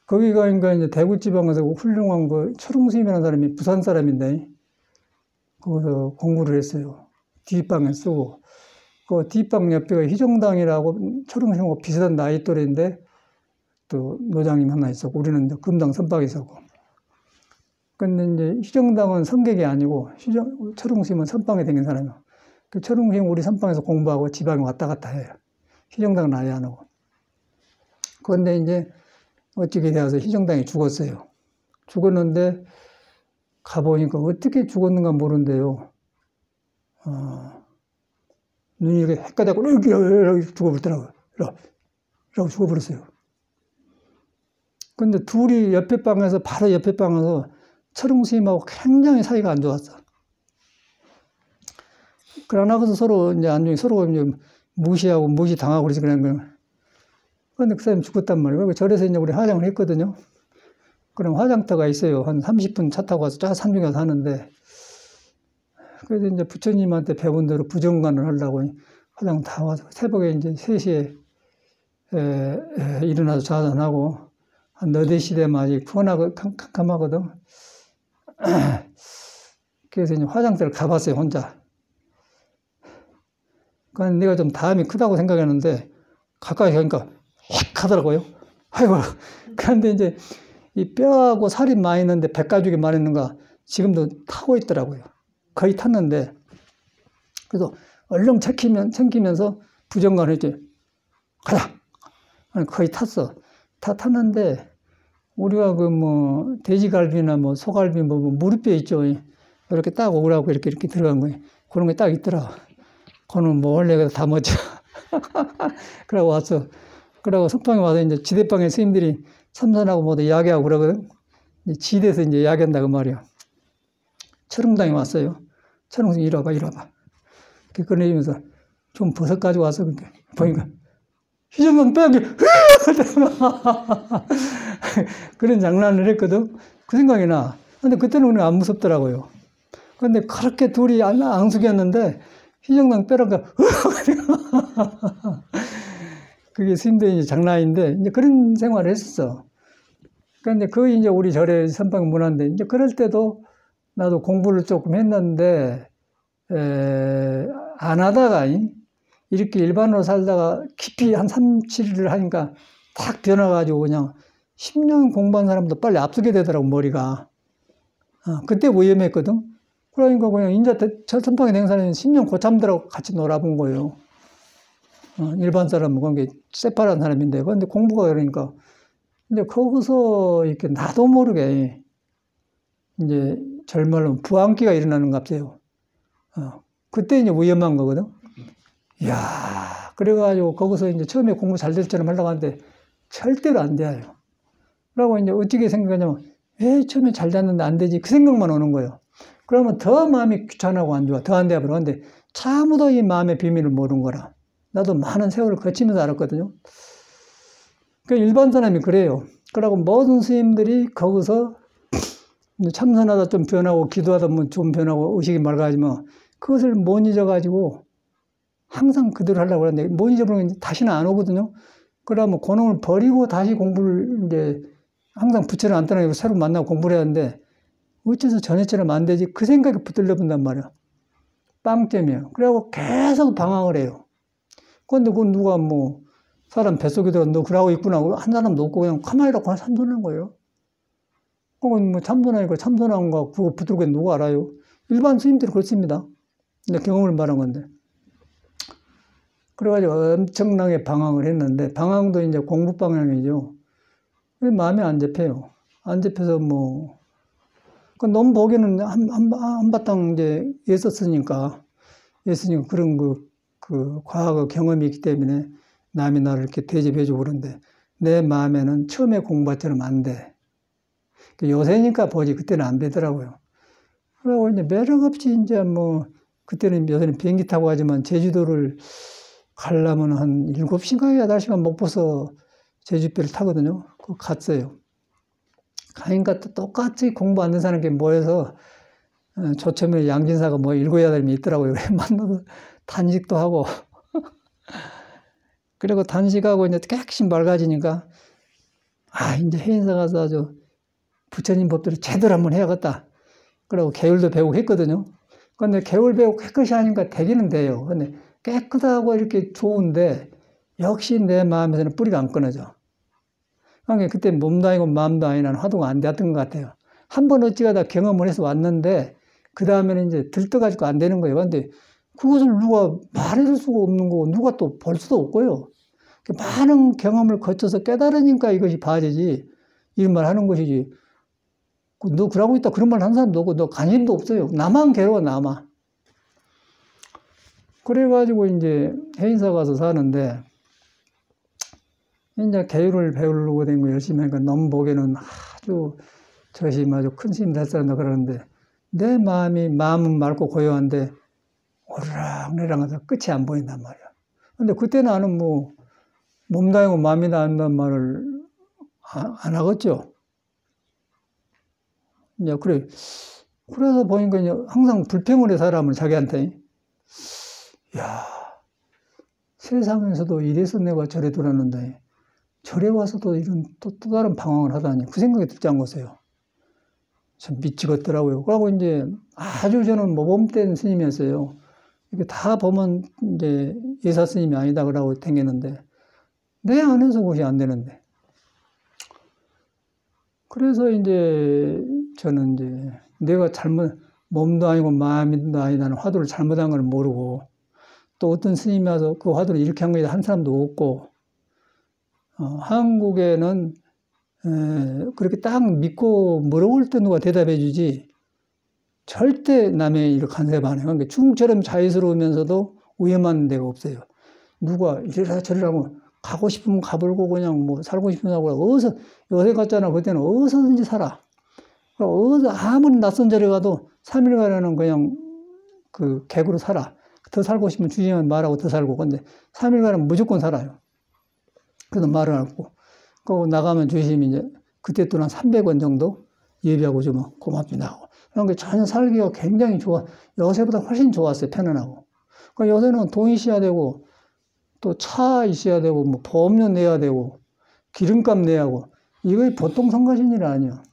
거기 가니까 이제 대구 지방에서 훌륭한 그 철웅스님이라는 사람이 부산 사람인데 거기서 공부를 했어요. 뒷방에 쓰고 그 뒷방 옆에가 희정당이라고 철웅스님하고 비슷한 나이 또래인데 또 노장님 하나 있었고 우리는 이제 금당 선박에 있었고. 근데 이제 희정당은 성객이 아니고 철웅스님은 선방에 다닌 사람이에요. 그 철웅스님 우리 선방에서 공부하고 지방에 왔다 갔다 해요. 희정당은 아예 안 하고. 그런데 이제 어떻게 되어서 희정당이 죽었어요. 죽었는데 가보니까 어떻게 죽었는가 모르는데요. 눈이 이렇게 헷가닥고 이렇게 죽어버렸더라고요. 이러고 죽어버렸어요. 근데 둘이 옆에 방에서 바로 옆에 방에서 철웅스님하고 굉장히 사이가 안 좋았어. 그러나 그래서 서로 이제 안중에 서로 이제 무시하고 무시당하고 그래서 그런 거예요. 그런데 그 사람이 죽었단 말이에요. 절에서 이제 우리 화장을 했거든요. 그럼 화장터가 있어요. 한 30분 차 타고 와서 쫙 산중에 가서 하는데, 그래서 이제 부처님한테 배운 대로 부정관을 하려고 화장 다 와서 새벽에 이제 3시에 일어나서 자전하고, 한 4-4시 되면 아직 푸근하고 캄캄하거든. 그래서 이제 화장터를 가봤어요, 혼자. 그러니까 내가 좀 담이 크다고 생각했는데, 가까이 가니까 휙 하더라고요. 아이고. 그런데 이제 이 뼈하고 살이 많이 있는데 백가죽이 많이 있는가 지금도 타고 있더라고요. 거의 탔는데. 그래서 얼렁 챙기면서 부정관을 했지. 가자! 거의 탔어. 다 탔는데 우리가 그 뭐 돼지갈비나 뭐 소갈비 뭐 무릎뼈 있죠. 이렇게 딱 오라고 이렇게 들어간 거예요. 그런 게 딱 있더라. 그거는 뭐 원래 다 멋져. 그러고 왔어. 그러고 석방에 와서 이제 지대방에 스님들이 참선하고 뭐도 이야기하고 그러거든. 지대에서 이제 이야기한다고 말이야. 철웅당에 왔어요. 철웅당이 이리 와봐. 이렇게 꺼내주면서 좀 버섯 가지고 와서 보니까 희정강 빼앗기 그런 장난을 했거든. 그 생각이 나. 근데 그때는 우리가 안 무섭더라고요. 근데 그렇게 둘이 앙숙이었는데 희정강 빼라니까 그게 스님들이 장난인데, 이제 그런 생활을 했었어. 그런데 거의 이제 우리 절에 선방 문화인데, 이제 그럴 때도 나도 공부를 조금 했는데, 안 하다가, 이렇게 일반으로 살다가 깊이 한 3, 7일을 하니까 탁 변화가지고 그냥 10년 공부한 사람도 빨리 앞서게 되더라고, 머리가. 그때 위험했거든. 그러니까 그냥 인자 저 선방에 된 사람이 10년 고참들하고 같이 놀아본 거예요. 일반 사람은 그게 새파란 사람인데, 근데 공부가 그러니까, 이제 거기서 이렇게 나도 모르게, 이제 절말로 부항기가 일어나는 것 같아요. 그때 이제 위험한 거거든. 이야, 그래가지고 거기서 이제 처음에 공부 잘 될 줄은 하려고 하는데, 절대로 안 돼요. 그러고 이제 어떻게 생각하냐면, 왜 처음에 잘 됐는데 안 되지? 그 생각만 오는 거예요. 그러면 더 마음이 귀찮하고 안 좋아. 더 안 돼버려. 근데 참으로 이 마음의 비밀을 모르는 거라. 나도 많은 세월을 거치면서 알았거든요. 그 일반 사람이 그래요. 그러고 모든 스님들이 거기서 참선하다 좀 변하고 기도하다 좀 변하고 의식이 맑아지면 그것을 못 잊어가지고 항상 그대로 하려고 하는데 못 잊어버리면 다시는 안 오거든요. 그러면 그놈을 버리고 다시 공부를 이제 항상 부처를 안 떠나고 새로 만나고 공부를 해야 하는데 어째서 전에처럼 안 되지? 그 생각이 붙들려 본단 말이야. 빵점이에요. 그래갖고 계속 방황을 해요. 그런데 그건 누가 뭐 사람 뱃속에 들어 너 그러고 있구나. 한 사람도 없고 그냥 가만히 있라고 참선하는 거예요. 그건 뭐 참선하니까 참선한 거 그거 붙들고 누가 알아요? 일반 스님들이 그렇습니다. 근데 경험을 말한 건데. 그래가지고 엄청나게 방황을 했는데 방황도 이제 공부 방향이죠. 마음이 안 잡혀요. 안 잡혀서 뭐 너무 보기에는 한바탕 이제 했었으니까 그런 그 과거 경험이 있기 때문에 남이 나를 이렇게 대접해주고 그런데 내 마음에는 처음에 공부처럼 안 돼. 요새니까 보지 그때는 안 되더라고요. 그리고 이제 매력 없이 이제 뭐 그때는 요새는 비행기 타고 가지만 제주도를 가려면 한 7시간, 8시간 못 벗어 제주배를 타거든요. 그거 갔어요. 가니까 또 똑같이 공부 안 된 사람이 모여서 조첨에 양진사가 뭐 7, 8명이 있더라고요. 만나서 단식도 하고. 그리고 단식하고 이제 깨끗이 맑아지니까 이제 해인사 가서 아주 부처님 법들을 제대로 한번 해야겠다. 그리고 개울도 배우고 했거든요. 근데 개울 배우고 깨끗이 하니까 되기는 돼요. 근데 깨끗하고 이렇게 좋은데 역시 내 마음에서는 뿌리가 안 끊어져. 그러니까 그때 몸도 아니고 마음도 아니라는 화두가 안 되었던 것 같아요. 한 번 어찌가다 경험을 해서 왔는데 그 다음에는 이제 들떠가지고 안 되는 거예요. 근데 그것을 누가 말해줄 수가 없는 거고 누가 또 볼 수도 없고요. 많은 경험을 거쳐서 깨달으니까 이것이 바지지 이런 말 하는 것이지. 너 그러고 있다 그런 말 한 사람도 없고 너 관심도 없어요. 나만 괴로워 나만. 그래가지고 이제 해인사 가서 사는데 이제 개율을 배우려고 된 거 열심히 하니까 너무 보기에는 아주 저시 아주 큰 스님 됐었나 그러는데 내 마음은 맑고 고요한데 오르락내락해서 끝이 안 보인단 말이야. 근데 그때 나는 뭐 몸도 아니고 마음이 나온다는 말을 안 하겠죠. 이제 그래서 보니까 이제 항상 불평을 해 사람을 자기한테. 야, 세상에서도 이래서 내가 절에 들었는데 절에 와서도 이런 또 다른 방황을 하다니 그 생각이 들지 않겠어요. 참 미치겠더라고요. 그러고 이제 아주 저는 모범된 스님이었어요. 이게 다 보면 이제 예사 스님이 아니다 그러고 다녔는데 내 안에서 그것이 안 되는데. 그래서 이제 저는 이제 내가 몸도 아니고 마음도 아니다는 화두를 잘못한 걸 모르고 또 어떤 스님이 와서 그 화두를 이렇게 한 거에 한 사람도 없고 한국에는 그렇게 딱 믿고 물어볼 때 누가 대답해 주지 절대 남의 일 간섭 안 해요. 그러니까 중처럼 자유스러우면서도 위험한 데가 없어요. 누가 이래라 저래라고 가고 싶으면 가불고 그냥 뭐 살고 싶으면 하고 어디서 요새 갔잖아. 그때는 어디서든지 살아. 어디서 아무리 낯선 절에 가도 3일간은 그냥 그 객으로 살아. 더 살고 싶으면 주지만 말하고 더 살고. 근데 3일간은 무조건 살아요. 그래도 말을 안 하고. 그거 나가면 주심이 이제 그때 또 한 300원 정도 예비하고 주면 고맙습니다. 그러니까 전혀 살기가 굉장히 좋아. 요새보다 훨씬 좋았어요. 편안하고. 그러니까 요새는 돈이 있어야 되고 또 차 있어야 되고 뭐 보험료 내야 되고 기름값 내야 하고 이거 보통 성가신 일이 아니야.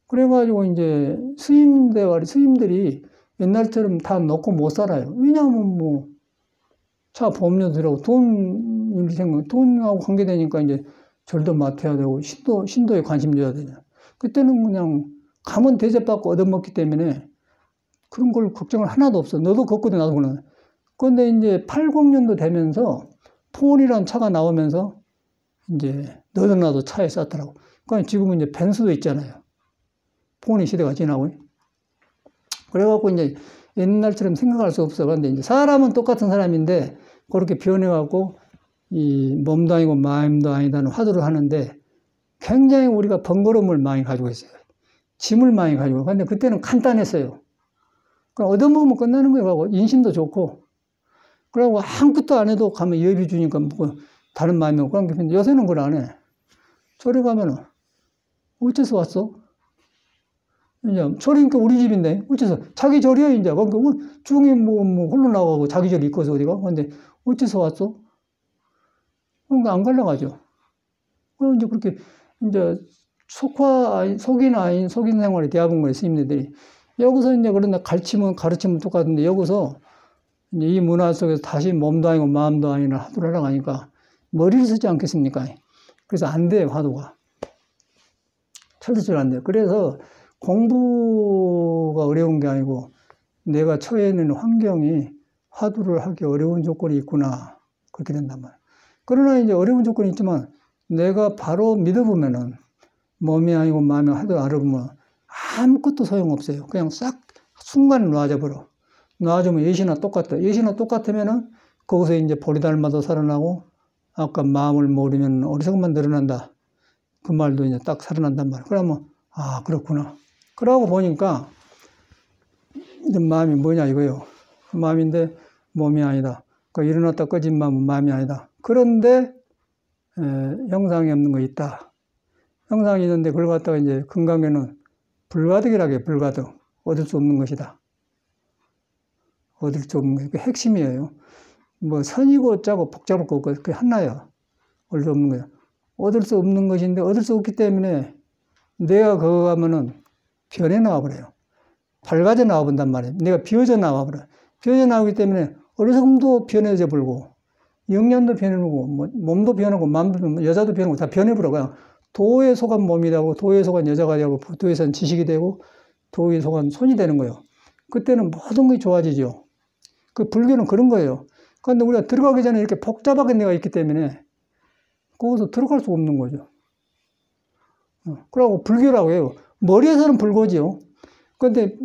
그래가지고 이제 스님들이 옛날처럼 다 놓고 못 살아요. 왜냐하면 뭐 차 보험료 들어가고 돈하고 관계되니까 이제 절도 맡아야 되고 신도에 관심 줘야 되잖아. 그때는 그냥 가면 대접받고 얻어먹기 때문에 그런 걸 걱정을 하나도 없어. 너도 걷거든 나도 그러는. 그런데 이제 80년도 되면서 폰이란 차가 나오면서 이제 너도 나도 차에 쌌더라고. 그러니까 지금은 이제 벤츠도 있잖아요. 폰이 시대가 지나고. 그래갖고 이제 옛날처럼 생각할 수 없어. 그런데 이제 사람은 똑같은 사람인데 그렇게 변해갖고 이 몸도 아니고 마음도 아니다는 화두를 하는데 굉장히 우리가 번거로움을 많이 가지고 있어요. 짐을 많이 가지고. 근데 그때는 간단했어요. 그냥 얻어먹으면 끝나는 거예요. 인심도 좋고. 그러고 아무것도 안 해도 가면 예비 주니까 뭐 다른 마음이 없고. 그런데 요새는 그걸 안 해. 절에 가면은 어째서 왔어? 이제 절이니까 우리 집인데 어째서 자기 절이야 이제. 그러니까 중에 뭐 홀로 나가고 자기 절이 있고서 어디가. 근데 어째서 왔어? 그러니까 안 가려고 하죠. 그럼 이제 그렇게 이제 속이나 아닌 속인 생활에 대합은 거예요, 스님들이. 여기서 이제 그런데 가르치면 똑같은데 여기서 이제 이 문화 속에서 다시 몸도 아니고 마음도 아니라 화두를 하려고 하니까 머리를 쓰지 않겠습니까? 그래서 안 돼요, 화두가. 철저히 안 돼요. 그래서 공부가 어려운 게 아니고 내가 처해 있는 환경이 화두를 하기 어려운 조건이 있구나. 그렇게 된단 말이에요. 그러나 이제 어려운 조건이 있지만 내가 바로 믿어보면은 몸이 아니고 마음이 화두를 알아보면 아무것도 소용없어요. 그냥 싹 순간에 놔져버려. 놔주면 예시나 똑같다. 예시나 똑같으면은 거기서 이제 보리 닮아도 살아나고 아까 마음을 모르면 어리석음만 늘어난다. 그 말도 이제 딱 살아난단 말이에요. 그러면 아 그렇구나. 그러고 보니까 마음이 뭐냐 이거요. 마음인데 몸이 아니다. 그러니까 일어났다 꺼진 마음은 마음이 아니다. 그런데 형상이 없는 거 있다. 형상이 있는데 그걸 갖다가 이제 금강에는 불가득이라고 해요. 불가득. 얻을 수 없는 것이다. 얻을 수 없는 것. 그 핵심이에요. 뭐 선이고 어쩌고 복잡할 거 없고 그게 하나야. 얻을 수 없는 거야. 얻을 수 없는 것인데 얻을 수 없기 때문에 내가 그거 하면은 변해 나와버려요. 밝아져 나와본단 말이에요. 내가 비어져 나와버려. 비어져 나오기 때문에 어리석음도 변해져 버리고 영양도 변해버리고 뭐 몸도 변하고 마음도 변하고 여자도 변하고 다 변해버려. 그냥 도에 속한 몸이 되고 도에 속한 여자가 되고 도에 속한 지식이 되고 도에 속한 손이 되는 거예요. 그때는 모든 것이 좋아지죠. 그 불교는 그런 거예요. 그런데 우리가 들어가기 전에 이렇게 복잡하게 내가 있기 때문에 거기서 들어갈 수가 없는 거죠. 그러고 불교라고 해요. 머리에서는 불교지요. 그런데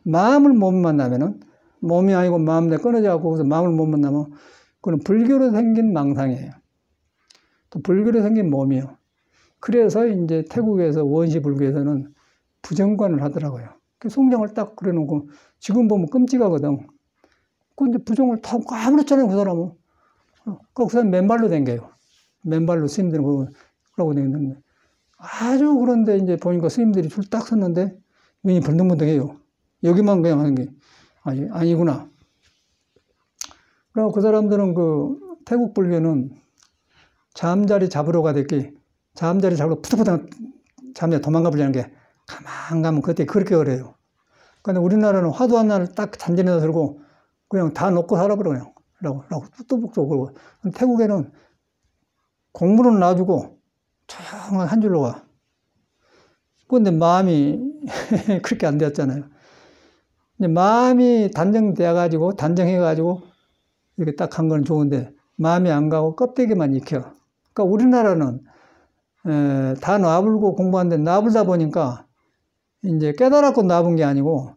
마음을 못 만나면은 몸이 아니고 마음 내 끊어져 갖고 거기서 마음을 못 만나면 그건 불교로 생긴 망상이에요. 또 불교로 생긴 몸이요. 그래서 이제 태국에서 원시 불교에서는 부정관을 하더라고요. 그 송장을 딱 그려놓고 지금 보면 끔찍하거든. 근데 부정을 다 아무렇잖아요, 그 사람은. 그 사람 맨발로 댕겨요. 맨발로 스님들은 그러고 다니는데. 아주 그런데 이제 보니까 스님들이 줄 딱 섰는데 눈이 번득번득해요. 여기만 그냥 하는 게 아니구나. 그리고 그 사람들은 그 태국 불교는 잠자리 잡으러 가듯이 잠자리 잡으러 푸득푸득 잠자리 도망가 보려는 게 가만 가면 그때 그렇게 어려요. 근데 우리나라는 화두 하나를 딱 잔전에다 들고 그냥 다 놓고 살아버려 그냥. 라고 뚝뚝뚝 그러고. 태국에는 공부는 놔주고 조용한 한 줄로 가. 그런데 마음이 그렇게 안 되었잖아요. 마음이 단정되어가지고, 단정해가지고, 이렇게 딱 한 건 좋은데, 마음이 안 가고 껍데기만 익혀. 그러니까 우리나라는, 다 놔불고 공부하는데 놔불다 보니까, 이제 깨달았고 놔분 게 아니고,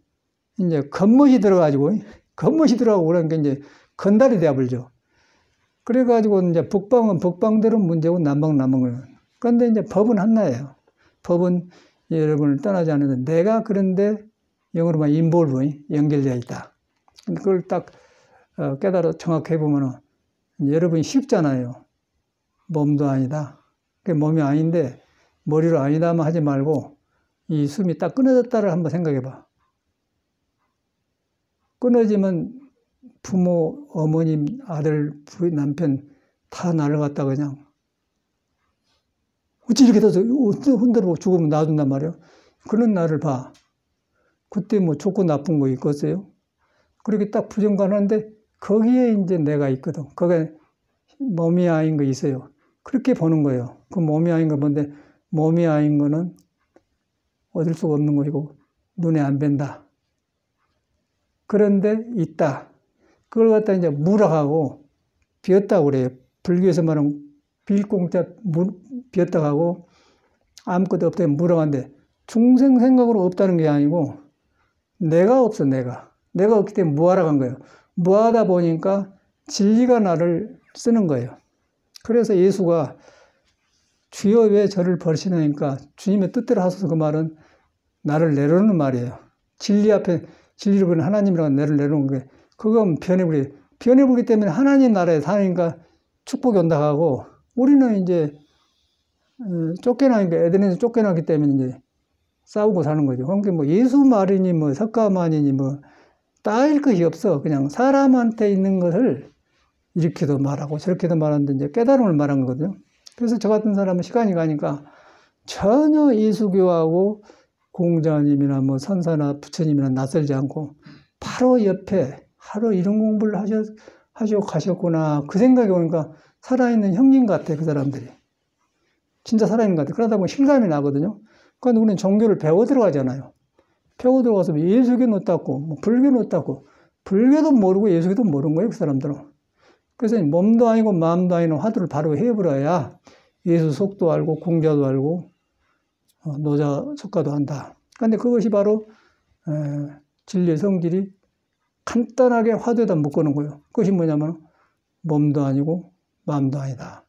이제 겉멋이 들어가지고, 겉멋이 들어가고 그러니까 이제 건달이 되어버리죠. 그래가지고 이제 북방은 북방대로 문제고 남방은 남방대로. 그런데 이제 법은 하나예요. 법은 여러분을 떠나지 않는데 내가 그런데 영어로 말하면 인볼브, 연결되어 있다. 그걸 딱 깨달아 정확히 해보면 여러분이 쉽잖아요. 몸도 아니다. 그게 몸이 아닌데 머리로 아니다만 하지 말고 이 숨이 딱 끊어졌다를 한번 생각해봐. 끊어지면 부모, 어머님, 아들, 부인, 남편 다 나를 갖다 그냥 어찌 이렇게 돼서 흔들어 죽으면 놔둔단 말이에요. 그런 나를 봐. 그때 뭐 좋고 나쁜 거 있겠어요? 그렇게 딱 부정관하는데 거기에 이제 내가 있거든. 거기에 몸이 아닌 거 있어요. 그렇게 보는 거예요. 그 몸이 아닌 거 뭔데 몸이 아닌 거는 얻을 수가 없는 것이고 눈에 안 뵌다. 그런데 있다. 그걸 갖다 이제 무락하고 비었다고 그래요. 불교에서 말하면 빌공짜 비었다 가고 아무것도 없다 물어간데 중생 생각으로 없다는 게 아니고 내가 없어, 내가. 내가 없기 때문에 무하라고 한 거예요. 무하다 보니까 진리가 나를 쓰는 거예요. 그래서 예수가 주여 왜 저를 버리시나니까 주님의 뜻대로 하소서 그 말은 나를 내려놓는 말이에요. 진리 앞에 진리를 보는 하나님이라고 나를 내려놓는 게 그건 변해버리기 때문에 하나님 나라에 사니까 축복이 온다 하고 우리는 이제 쫓겨나니까 에덴에서 쫓겨나기 때문에 이제 싸우고 사는 거죠. 그러니까 뭐 예수 말이니 뭐 석가만이니 뭐 따일 것이 없어. 그냥 사람한테 있는 것을 이렇게도 말하고 저렇게도 말하는데 이제 깨달음을 말한 거거든요. 그래서 저 같은 사람은 시간이 가니까 전혀 예수교하고 공자님이나 뭐 선사나 부처님이나 낯설지 않고 바로 옆에 하루 이런 공부를 하시고 가셨구나. 그 생각이 오니까 살아있는 형님 같아, 그 사람들이. 진짜 살아있는 것 같아. 그러다 보면 실감이 나거든요. 그러니까 우리는 종교를 배워 들어가잖아요. 배워 들어가서 예수교는 어떻고, 뭐 불교는 어떻고, 불교도 모르고 예수교도 모르는 거예요, 그 사람들은. 그래서 몸도 아니고 마음도 아니고 화두를 바로 해버려야 예수 속도 알고 공자도 알고 노자 석가도 한다. 그런데 그것이 바로 진리의 성질이 간단하게 화두에다 묶어놓은 거예요. 그것이 뭐냐면 몸도 아니고 마음도 아니다.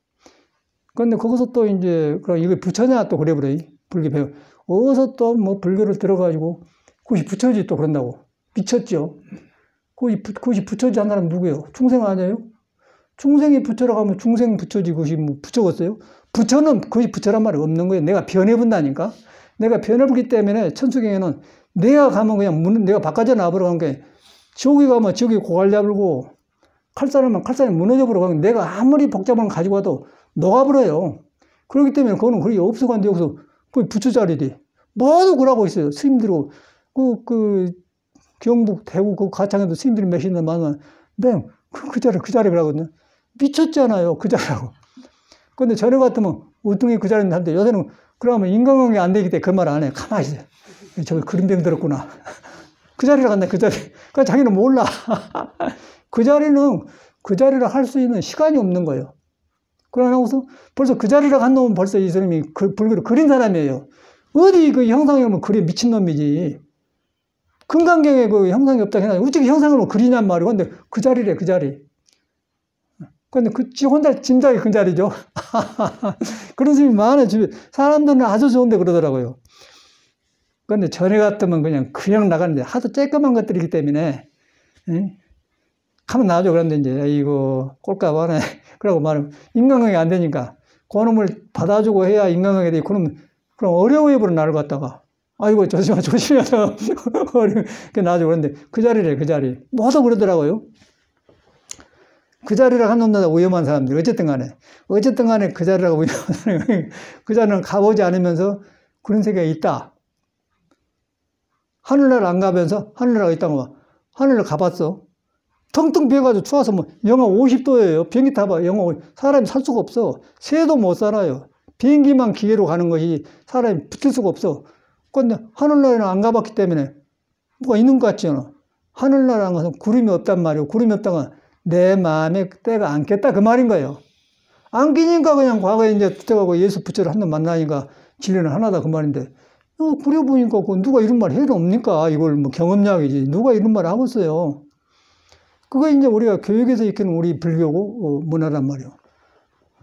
그런데 거기서 또 이제 그럼 이게 부처냐 또 그래버려. 불교 배워. 어디서 또 뭐 불교를 들어가지고 그것이 부처지 또 그런다고. 미쳤죠. 그것이 부처지 한 사람 누구예요? 충생 아니에요? 충생이 부처라고 하면 중생 부처지 그것이 뭐 부처겠어요? 부처는 거의 부처란 말이 없는 거예요. 내가 변해본다니까. 내가 변해보기 때문에 천수경에는 내가 가면 그냥 내가 바깥에 나와버려 가는 게 지옥에 가면 지옥에 고갈 잡을고 칼싸움은 칼싸움이 무너져버려 가면 내가 아무리 복잡한 거 가지고 와도 녹아버려요. 그렇기 때문에 그거는 거의 없어간데 여기서 거의 부처 자리리. 모두 그러고 있어요. 스님들고 경북, 대구 그 가창에도 스님들이 몇십년 많으면 맹 그 자리 그러거든요. 미쳤잖아요. 그 자리라고. 근데 전에 같으면 우뚱이 그 자리인데 한데 요새는 그러면 인간관계 안 되기 때문에 그 말 안 해. 가만히 있어요. 저기 그림병 들었구나. 그 자리로 간다, 그 자리. 그러니까 자기는 몰라. 그 자리를 할 수 있는 시간이 없는 거예요. 그러고서 벌써 그 자리를 간 놈은 벌써 이 사람이 불교를 그린 사람이에요. 어디 그 형상이 오면 그래 미친놈이지. 금강경에 그 형상이 없다 해놔. 어떻게 형상을 그리냔 말이고. 근데 그 자리래, 그 자리. 근데 지 혼자 짐작이 그 자리죠. 그런 스님이 많아요. 사람들은 아주 좋은데 그러더라고요. 근데 전에 같으면 그냥 나가는데 하도 쬐끄만 것들이기 때문에, 가면 나죠. 그런데 이제, 이거, 꼴값 하네. 그러고 말하면, 인간관계 안 되니까, 그놈을 받아주고 해야 인간관계 되고, 그럼 어려워해버려, 나를 갖다가. 아이고, 조심해서. 어렵게 나죠. 그런데 그 자리래, 그 자리. 모두 그러더라고요. 그 자리를 한놈보다 위험한 사람들. 어쨌든 간에 그 자리라고 위험한 사람이 그 자리는 가보지 않으면서 그런 세계가 있다. 하늘나라 안 가면서 하늘나라가 있다고 봐. 하늘을 가봤어. 텅텅 비어가지고 추워서 뭐 영하 50도예요. 비행기 타봐. 사람이 살 수가 없어. 새도 못 살아요. 비행기만 기계로 가는 것이 사람이 붙을 수가 없어. 그런데 하늘나라는 안 가봤기 때문에 뭐가 있는 것 같지 않아. 하늘나라는 것은 구름이 없단 말이에요. 구름이 없다가 내 마음에 때가 안겠다 그 말인 거예요. 안 끼니까 그냥 과거에 이제 붙어가고 예수 부처를 한 번 만나니까 진리는 하나다 그 말인데 그래 보니까 누가 이런 말 해도 없니까 이걸 뭐 경험약이지 누가 이런 말 하고 있어요. 그거 이제 우리가 교육에서 익히는 우리 불교고 문화란 말이에요.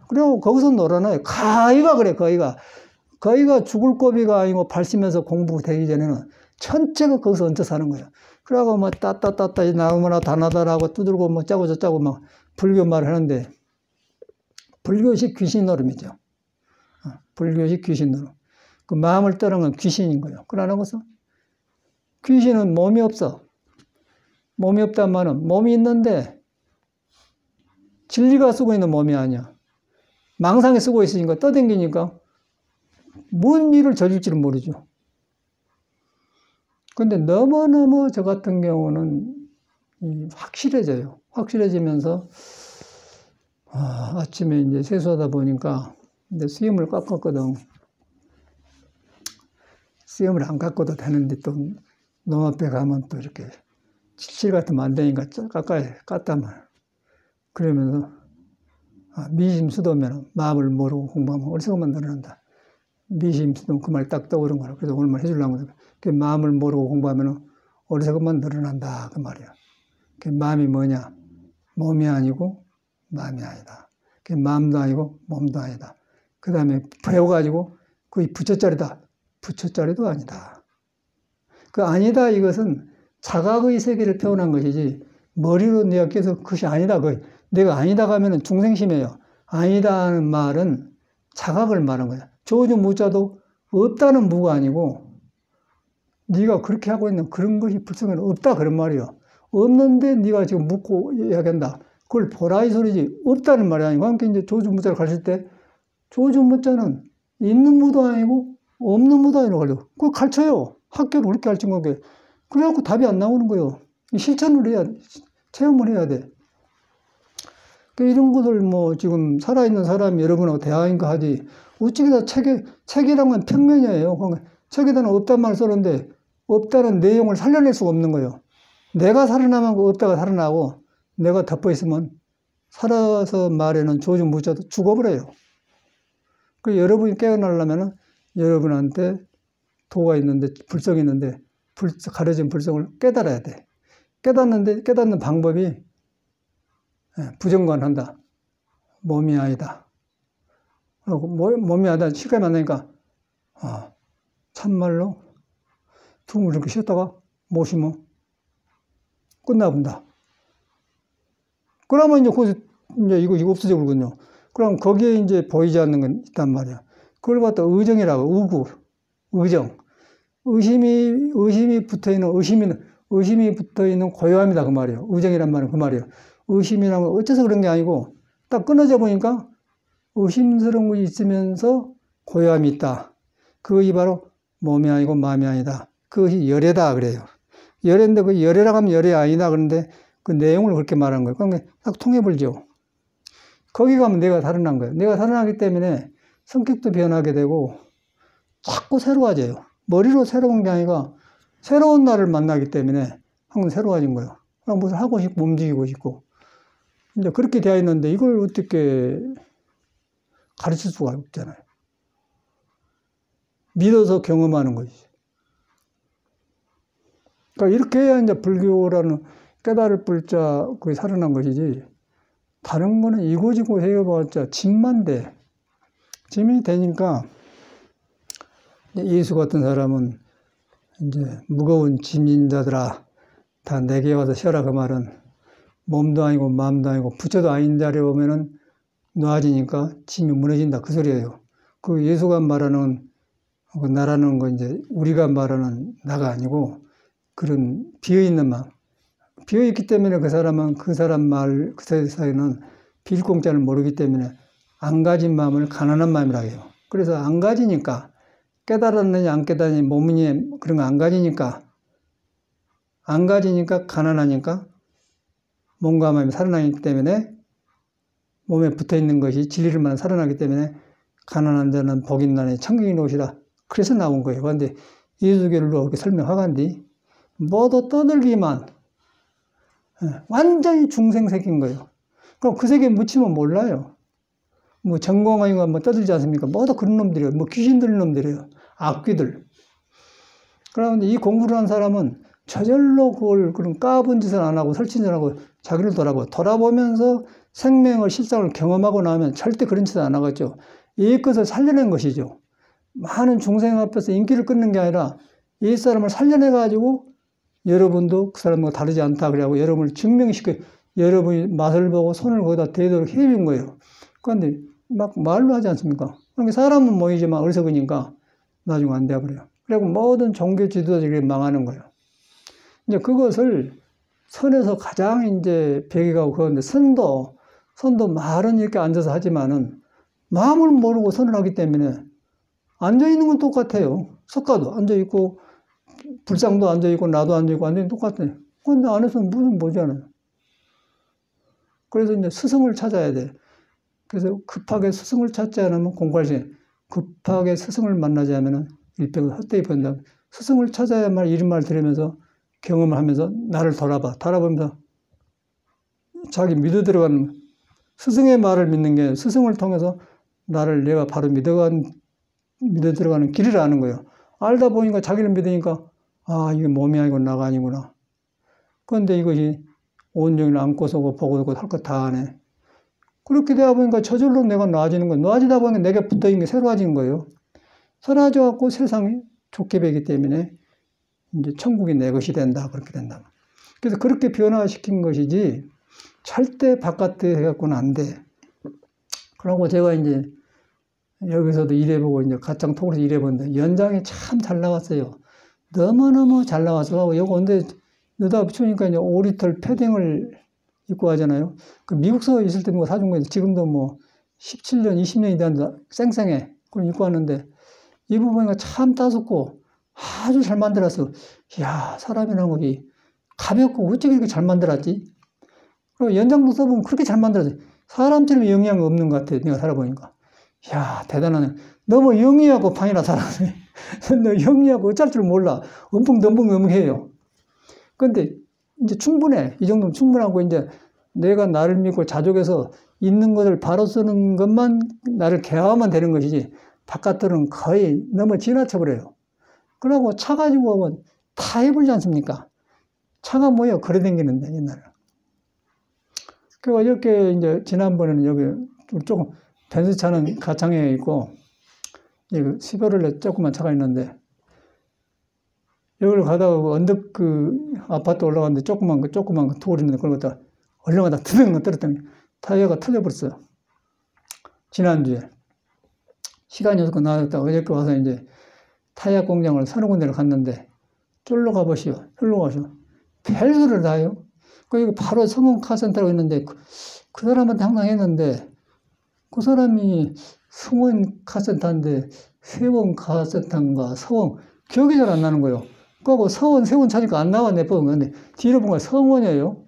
그리고 거기서 놀아나요. 가위가 그래 거의가 죽을 고비가 아니고 발심해서 공부되기 전에는 전체가 거기서 얹혀 사는 거예요. 그러고 뭐 따따따따 나무나 다나다라고 두들고 뭐 짜고 저짜고 막 불교 말을 하는데 불교식 귀신 노름이죠. 불교식 귀신 노름. 그 마음을 떠는 건 귀신인 거예요. 그러는 것은 귀신은 몸이 없어. 몸이 없단 말은 몸이 있는데 진리가 쓰고 있는 몸이 아니야. 망상에 쓰고 있으니까 떠댕기니까 뭔 일을 저질지를 모르죠. 근데 너무너무 저 같은 경우는 확실해져요. 확실해지면서 아침에 이제 세수하다 보니까 이제 수염을 깎았거든. 수염을 안 깎아도 되는데 또 놈 앞에 가면 또 이렇게 칠칠 같으면 안 되니까 깎다만 그러면서 미심수도면 마음을 모르고 공부하면 어리석으면 늘어난다. 미심수도 그 말 딱 떠오른 거라. 그래서 오늘 말 해주려고 그 마음을 모르고 공부하면 어리석으면 늘어난다. 그 말이야. 그 마음이 뭐냐? 몸이 아니고 마음이 아니다. 그 마음도 아니고 몸도 아니다. 그 다음에 배워가지고 그게 부처짜리다. 부처짜리도 아니다. 그 아니다 이것은 자각의 세계를 표현한 것이지 머리로 내가 계속 그것이 아니다. 내가 아니다 가면은 중생심이에요. 아니다 하는 말은 자각을 말한 거야. 조주 무자도 없다는 무가 아니고 네가 그렇게 하고 있는 그런 것이 불성은 없다 그런 말이요. 없는데 네가 지금 묻고 이야기한다. 그걸 보라 이 소리지. 없다는 말이 아니고 함께 이제 조주 무자를 가르칠 때 조주 무자는 있는 무도 아니고 없는 무도 아니고 그걸 가르쳐요. 학교를 그렇게 가르친 거게. 그래갖고 답이 안 나오는 거예요. 실천을 해야 체험을 해야 돼. 이런 것을 뭐 지금 살아있는 사람이 여러분하고 대화인가 하지. 우찌기다 책이란 건 평면이에요. 책에다는 없다는 말을 썼는데 없다는 내용을 살려낼 수가 없는 거예요. 내가 살아나면 없다가 살아나고 내가 덮어있으면 살아서 말에는 조주 무자도 죽어버려요. 여러분이 깨어나려면 여러분한테 도가 있는데 불성이 있는데 가려진 불성을 깨달아야 돼. 깨닫는 방법이 부정관한다. 몸이 아니다. 몸이 아니다. 실감이 안 나니까 참말로 tum을 이렇게 쉬었다가 못 쉬면 끝나본다. 그러면 이제 이거 없어져 버리거든요. 그럼 거기에 이제 보이지 않는 건 있단 말이야. 그걸 갖다 의정이라고, 의정. 의심이 붙어 있는 고요함이다. 그 말이에요. 의정이란 말은 그 말이에요. 의심이란 건 어째서 그런 게 아니고 딱 끊어져 보니까 의심스러운 것이 있으면서 고요함이 있다. 그것이 바로 몸이 아니고 마음이 아니다. 그것이 열애다. 그래요. 열애인데 그 열애라고 하면 열애 아니다. 그런데 그 내용을 그렇게 말하는 거예요. 그러니까 딱 통해버리죠. 거기 가면 내가 살아난 거예요. 내가 살아나기 때문에 성격도 변하게 되고 자꾸 새로워져요. 머리로 새로운 게 아니라 새로운 나를 만나기 때문에 항상 새로워진 거예요. 그럼 무슨 하고 싶고 움직이고 싶고. 이제 그렇게 되어 있는데 이걸 어떻게 가르칠 수가 없잖아요. 믿어서 경험하는 것이지. 그러니까 이렇게 해야 이제 불교라는 깨달을 불자 그게 살아난 것이지. 다른 거는 이고지고 해봐봤자 짐만 돼. 짐이 되니까 예수 같은 사람은 이제 무거운 짐인 자들아 다 내게 와서 쉬어라 그 말은 몸도 아니고 마음도 아니고 부처도 아닌 자리에 오면은 놓아지니까 짐이 무너진다 그 소리예요. 그 예수가 말하는 그 나라는 거 이제 우리가 말하는 나가 아니고 그런 비어있는 마음. 비어있기 때문에 그 사람은 그 사람 말, 그 사이는 빌 공짜를 모르기 때문에 안 가진 마음을 가난한 마음이라고 해요. 그래서 안 가지니까 깨달았느냐 안 깨달았느냐 몸이 그런 거 안 가지니까 가난하니까 몸과 마음이 살아나기 때문에 몸에 붙어있는 것이 진리를만 살아나기 때문에 가난한 자는 복 있나니 천국인 옷이라 그래서 나온 거예요. 그런데 예수교를 그렇게 설명하간디 모두 떠들기만 완전히 중생색인 거예요. 그럼 그 세계에 묻히면 몰라요. 뭐 전공하니까 뭐 떠들지 않습니까? 모두 그런 놈들이에요. 뭐 귀신 들린 놈들이에요. 악귀들. 그런데 이 공부를 한 사람은 저절로 그런 까분 짓을 안 하고 설치질 안 하고 자기를 돌아보면서 생명을 실상을 경험하고 나면 절대 그런 짓을 안 하겠죠. 이 것을 살려낸 것이죠. 많은 중생 앞에서 인기를 끊는 게 아니라 이 사람을 살려내가지고 여러분도 그 사람과 다르지 않다 그래갖고 여러분을 증명시켜 여러분이 맛을 보고 손을 거기다 대도록 해준 거예요. 그런데 막 말로 하지 않습니까? 그러니까 사람은 모이지만 어리석으니까 나중에 안 돼버려요. 그리고 모든 종교 지도자들이 망하는 거예요. 이제 그것을 선에서 가장 이제 배기가고 그건데 선도 말은 이렇게 앉아서 하지만은 마음을 모르고 선을 하기 때문에 앉아있는 건 똑같아요. 석가도 앉아있고 불상도 앉아있고 나도 앉아있고 완전히 똑같아요. 그런데 안에서는 무슨 뭐잖아요. 그래서 이제 스승을 찾아야 돼. 그래서 급하게 스승을 찾지 않으면 공부할 시간, 급하게 스승을 만나지 않으면 일백을 헛되이 본다. 스승을 찾아야만 이런 말 들으면서 경험을 하면서 나를 돌아보면서 자기 믿어 들어가는 스승의 말을 믿는 게 스승을 통해서 나를 내가 바로 믿어 들어가는 길을 아는 거예요. 알다 보니까 자기를 믿으니까 아, 이게 몸이 아니고 나가 아니구나. 그런데 이것이 온종일 안고서 보고 할 것 다 하네. 그렇게 되다 보니까 저절로 내가 나아지는 거예요. 나아지다 보니까 내게 붙어있는 게 새로워진 거예요. 새로워져갖고 세상이 좋게 되기 때문에 이제 천국이 내 것이 된다. 그렇게 된다. 그래서 그렇게 변화시킨 것이지 절대 바깥에 해갖고는 안 돼. 그러고 제가 이제 여기서도 일해보고 이제 가창 통으로 일해보는데 연장이 참 잘 나왔어요. 너무너무 잘 나와서 요거 근데 너다 붙이니까 이제 오리털 패딩을 입고 하잖아요. 그 미국서 있을 때 뭐 사준 거예요. 지금도 뭐 17년, 20년이 된다. 쌩쌩해. 그걸 입고 왔는데 이 부분이 참 따숩고 아주 잘 만들었어. 이야, 사람이라는 것이 가볍고 어떻게 이렇게 잘 만들었지? 그리고 연장도 써보면 그렇게 잘 만들었어. 사람처럼 영향이 없는 것 같아. 내가 살아보니까. 이야, 대단하네. 너무 영리하고 판이라 사람이. 너 영리하고 어쩔 줄 몰라. 엄풍덤벙해요. 근데 이제 충분해. 이 정도면 충분하고 이제 내가 나를 믿고 자족해서 있는 것을 바로 쓰는 것만 나를 개화하면 되는 것이지 바깥들은 거의 너무 지나쳐버려요. 그러고 차 가지고 오면 다 해보지 않습니까? 차가 뭐예요? 걸어 다니는데 옛날에. 그리고 이렇게 이제 지난번에는 여기 조금 벤츠차는 가창에 있고 여기 시베르레 조그만 차가 있는데 여기를 가다가 언덕 그 아파트 올라갔는데 조그만 거 돌 있는데 그걸 갖다 얼른 갖다 드릉 떨었더니 타이어가 터져버렸어요. 지난주에. 시간이 없고 나왔다가 어저께 와서 이제 타이어 공장을 서너 군데를 갔는데 쫄러 가보시오. 쫄러 가시오. 별소리를 다 해요. 그 바로 성원 카센터라고 있는데 그 사람한테 항상 했는데 그 사람이 성원 카센터인데 세원 카센터인가 서원 기억이 잘 안 나는 거예요. 그거 서원 세원 차니까 안 나왔네. 근데 뒤로 보면 성원이에요.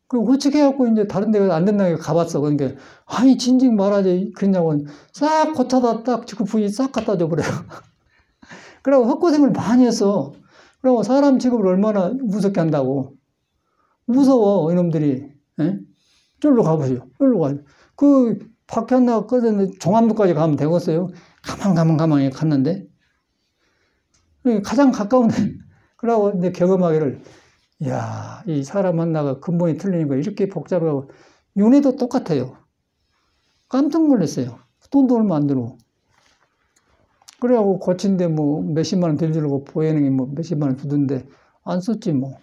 그리고 호치해갖고 이제 다른 데 안 된다고 가봤어. 그러니까 아니 진즉 말하지 그러냐고 싹 고쳐다 딱 지금 부위 싹 갖다 줘버려요. 그러고 헛고생을 많이 했어. 그리고 사람 취급을 얼마나 무섭게 한다고. 무서워 이놈들이. 에? 쫄로 가보세요. 쫄로 가요. 그 밖에 안 나가 꺼졌는데 종암도까지 가면 되겠어요. 가만히 갔는데 가장 가까운데 그러고 내 경험하기를 이야, 이 사람 하나가 근본이 틀리니까 이렇게 복잡하고 윤회도 똑같아요. 깜짝 놀랐어요. 돈도 얼마 안 들고. 그래갖고 고친데 뭐 몇십만 원 들주려고 보이는 게 뭐 몇십만 원 주던데 안 썼지 뭐.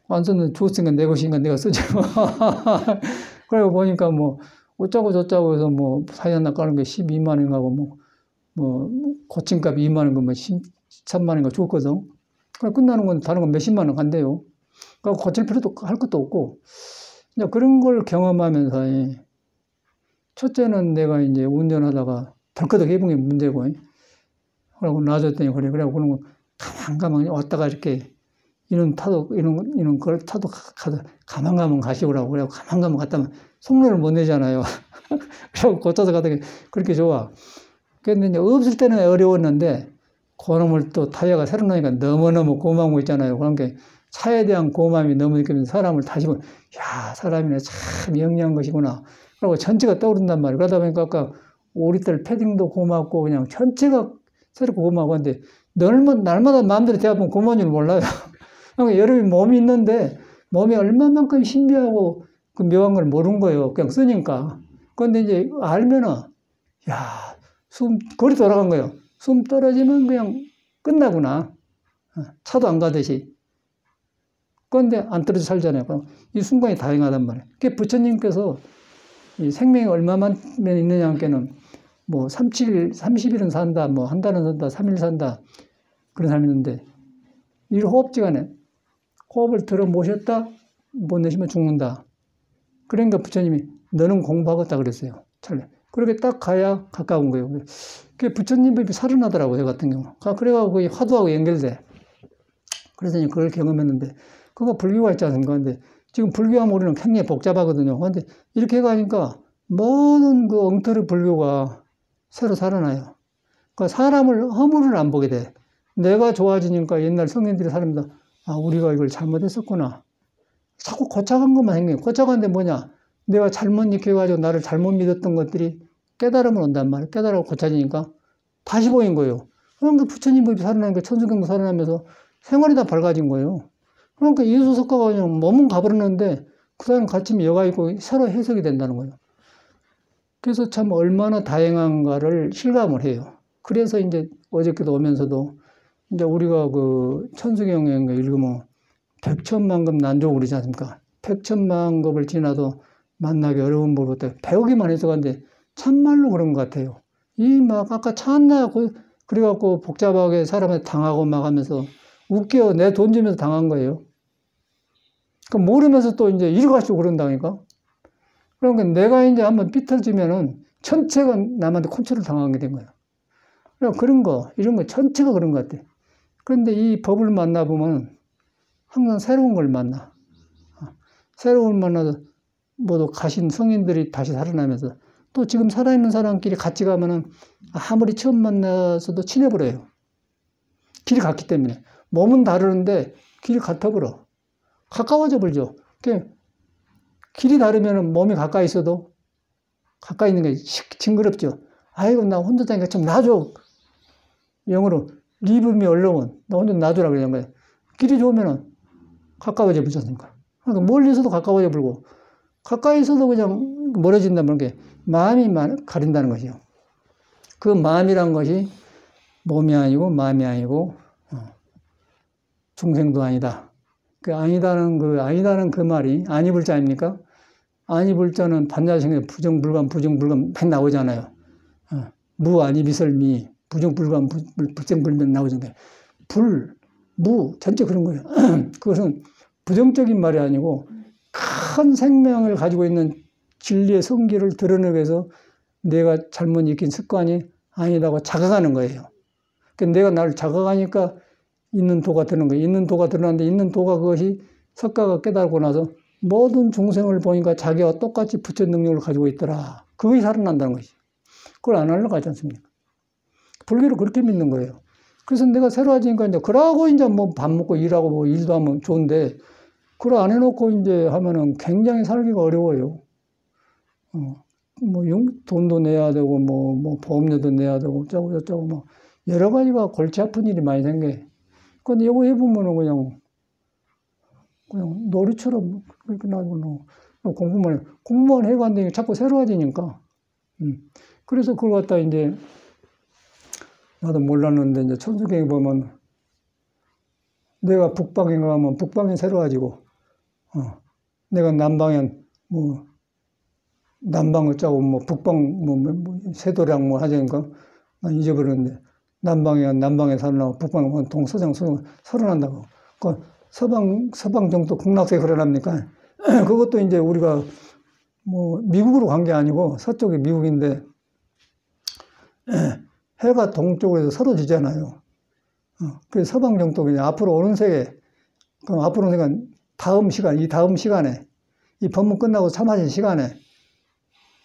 안 썼는데 줬으니까 내 것인가 내가 쓰지 뭐. 그래고 보니까 뭐 어쩌고 저쩌고 해서 뭐 사이 하나 까는 게 12만 원인가 하고 뭐 고침값 2만 원이고 뭐 13만 원인가 줬거든. 그래 끝나는 건 다른 건 몇십만 원 간대요. 그러니까 고칠 필요도 할 것도 없고 이제 그런 걸 경험하면서 첫째는 내가 이제 운전하다가 덜커덕 해본 게 문제고 그러고 놔줬더니 그래고 그런 거 가만가만 왔다가 이렇게 이런 걸 타도 가만가만 가시오라고 그래고 가만가만 갔다면 속로를 못 내잖아요. 그래고 고쳐서 가다가 그렇게 좋아. 근데 이제 없을 때는 어려웠는데 그놈을 또 타이어가 새로 나니까 너무너무 고마운 거 있잖아요. 그러니까 차에 대한 고마움이 너무 느껴지면서 사람을 다시 보면 야 사람이네 참 영리한 것이구나. 그리고 전체가 떠오른단 말이에요. 그러다 보니까 아까 오리털 패딩도 고맙고 그냥 전체가 새롭고 고마워. 근데 날마다 마음대로 대해보면 고마운 줄 몰라요. 그러니까 여러분이 몸이 있는데 몸이 얼마만큼 신비하고 그 묘한 걸 모르는 거예요. 그냥 쓰니까. 그런데 이제 알면은 야 거리 돌아간 거예요. 숨 떨어지면 그냥 끝나구나. 차도 안 가듯이. 그런데 안 떨어져 살잖아요. 이 순간이 다양하단 말이에요. 그게 부처님께서 이 생명이 얼마만 있느냐 하니까는 뭐 30일은 산다, 뭐 한 달은 산다, 3일 산다. 그런 사람이 있는데 이 호흡지간에 호흡을 들어 모셨다 못 내쉬면 죽는다. 그러니까 부처님이 너는 공부하겠다 그랬어요. 그렇게 딱 가야 가까운 거예요. 그게 부처님 법이 살아나더라고요, 저 같은 경우. 그래가지고 화두하고 연결돼. 그래서 이제 그걸 경험했는데, 그거 불교가 있지 않습니까? 근데 지금 불교하면 우리는 굉장히 복잡하거든요. 근데 이렇게 가니까 모든 그 엉터리 불교가 새로 살아나요. 그러니까 사람을 허물을 안 보게 돼. 내가 좋아지니까 옛날 성인들이 사람들, 아, 우리가 이걸 잘못했었구나. 자꾸 고쳐간 것만 생겨요. 고쳐간데 뭐냐? 내가 잘못 익혀가지고 나를 잘못 믿었던 것들이 깨달음을 온단 말이에요. 깨달음을 고쳐지니까 다시 보인 거예요. 그러니까 부처님 법이 살아나니까 천수경도 살아나면서 생활이 다 밝아진 거예요. 그러니까 이수석가가 그냥 몸은 가버렸는데 그 사람 가침이 여가 있고 새로 해석이 된다는 거예요. 그래서 참 얼마나 다양한가를 실감을 해요. 그래서 이제 어저께도 오면서도 이제 우리가 그 천수경에 읽으면 백천만급 난조 그러지 않습니까? 백천만급을 지나도 만나기 어려운 법부터 배우기만 해서 간데 참말로 그런 것 같아요. 이 막 아까 참나 그래갖고 복잡하게 사람한테 당하고 막 하면서 웃겨 내 돈 주면서 당한 거예요. 그 모르면서 또 이제 이리 가시고 그런다니까. 그러니까 내가 이제 한번 삐뚤어지면은 전체가 남한테 컨트롤 당하게 된 거예요. 그러니까 그런 거, 이런 거 전체가 그런 것 같아. 그런데 이 법을 만나보면 항상 새로운 걸 만나. 새로운 걸 만나서 모두 가신 성인들이 다시 살아나면서 또 지금 살아있는 사람끼리 같이 가면은 아무리 처음 만나서도 친해버려요. 길이 같기 때문에. 몸은 다르는데 길이 같아버려. 가까워져 버리죠. 길이 다르면 몸이 가까이 있어도 가까이 있는 게 징그럽죠. 아이고, 나 혼자 다니까 좀 놔줘. 영어로 leave me alone. 나 혼자 놔줘라 그러는 거예요. 길이 좋으면 가까워져 버리지 않습니까? 그러니까 멀리서도 가까워져 버리고 가까이서도 그냥 멀어진다는 게 마음이 가린다는 것이요. 그 마음이란 것이 몸이 아니고 마음이 아니고 중생도 아니다. 그 아니다는 그 말이 아니불자 아닙니까? 아니불자는 반자성에 부정불감 맨 나오잖아요. 무 아니비설미 부정불감 불생불면 나오잖아요. 무 전체 그런 거예요. 그것은 부정적인 말이 아니고 큰 생명을 가지고 있는 진리의 성질을 드러내기 위해서 내가 잘못 익힌 습관이 아니다고 자각하는 거예요. 그러니까 내가 나를 자각하니까 있는 도가 드러난 거예요. 있는 도가 드러났는데 있는 도가 그것이 석가가 깨달고 나서 모든 중생을 보니까 자기와 똑같이 부처 능력을 가지고 있더라. 그것이 살아난다는 것이죠. 그걸 안 하려고 하지 않습니까? 불교를 그렇게 믿는 거예요. 그래서 내가 새로워지니까 이제 그러고 이제 뭐 밥 먹고 일하고 뭐 일도 하면 좋은데 그걸 안 해놓고 이제 하면은 굉장히 살기가 어려워요. 뭐 돈도 내야 되고 뭐 보험료도 내야 되고 어쩌고 저쩌고 뭐 여러 가지가 골치 아픈 일이 많이 생겨요. 근데 이거 해보면은 그냥 놀이처럼 그렇게 나고 공부만 해간다니 자꾸 새로워지니까. 그래서 그걸 갖다 이제 나도 몰랐는데 이제 천수경에 보면 내가 북방에 가면 북방이 새로워지고 내가 남방에 뭐 남방 어쩌고 뭐 북방 뭐 세도량 뭐 하자니까 난 잊어버렸는데 남방에 살아나고 북방에 동서장 서른한다고. 그 서방 정도 극락세 그러랍니까? 그것도 이제 우리가 뭐 미국으로 간 게 아니고 서쪽이 미국인데 해가 동쪽에서 서로 지잖아요. 그래서 서방 정도 그냥 앞으로 오는 세계, 그럼 앞으로 오는 세계 다음 시간에 이 법문 끝나고 참하신 시간에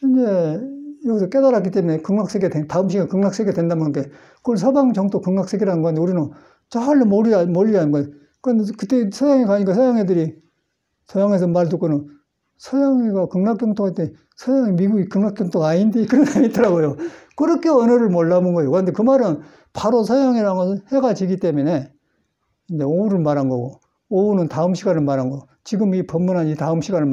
이제 여기서 깨달았기 때문에 극락세계 다음 시간 극락세계 된다는 게 그걸 서방 정도 극락세계라는 건데 우리는 절로 멀리 하는 거예요. 그런데 그때 서양에 가니까 서양 애들이 서양에서 말 듣고는 서양이가 극락경도할 때 서양이 미국이 극락경도가 아닌데 그런 사람이 있더라고요. 그렇게 언어를 몰라본 거예요. 그런데 그 말은 바로 서양이라는 것은 해가 지기 때문에 이제 오후를 말한 거고 오후는 다음 시간을 말한 거고 지금 이 법문한 이 다음 시간을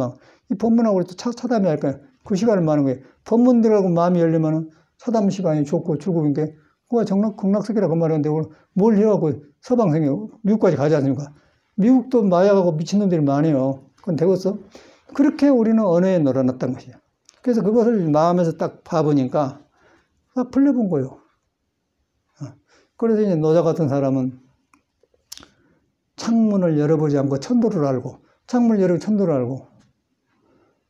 이 법문하고 또 차담이 할까요? 그 시간을 말하는 거예요. 법문 들어가고 마음이 열리면은 차담 시간이 좋고 죽음인 게 그가 극락세계라고 말하는데 뭘 해갖고 서방세계 미국까지 가지 않습니까? 미국도 마약하고 미친놈들이 많아요. 그건 되겠어? 그렇게 우리는 언어에 놀아놨던 것이에요. 그래서 그것을 마음에서 딱 봐보니까 딱 풀려본 거예요. 그래서 이제 노자 같은 사람은 창문을 열어보지 않고 천도를 알고, 창문을 열고 천도를 알고,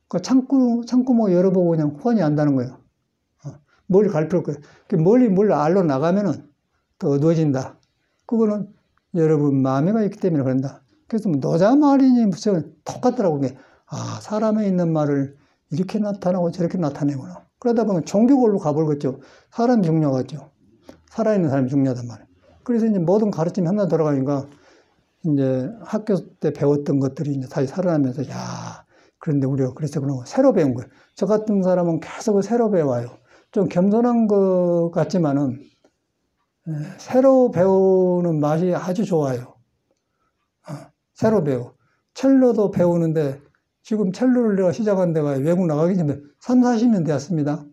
그 창구멍 열어보고 그냥 훤히 안다는 거예요. 멀리 갈 필요 없고요. 멀리 뭘 알러 나가면은 더 어두워진다. 그거는 여러분 마음에가 있기 때문에 그런다. 그래서 노자 말이니 무슨 똑같더라고. 사람에 있는 말을 이렇게 나타나고 저렇게 나타내구나. 그러다 보면 종교걸로 가버렸죠. 사람이 중요하겠죠. 살아있는 사람이 중요하단 말이에요. 그래서 이제 모든 가르침이 하나 들어가니까 이제 학교 때 배웠던 것들이 이제 다시 살아나면서, 그런데 우리가 그래서 그런 거 새로 배운 거예요. 저 같은 사람은 계속 새로 배워요. 좀 겸손한 것 같지만은 새로 배우는 맛이 아주 좋아요. 새로 배워. 첼로도 배우는데 지금 첼로를 내가 시작한 데가 외국 나가기 전에 3, 40년 되었습니다.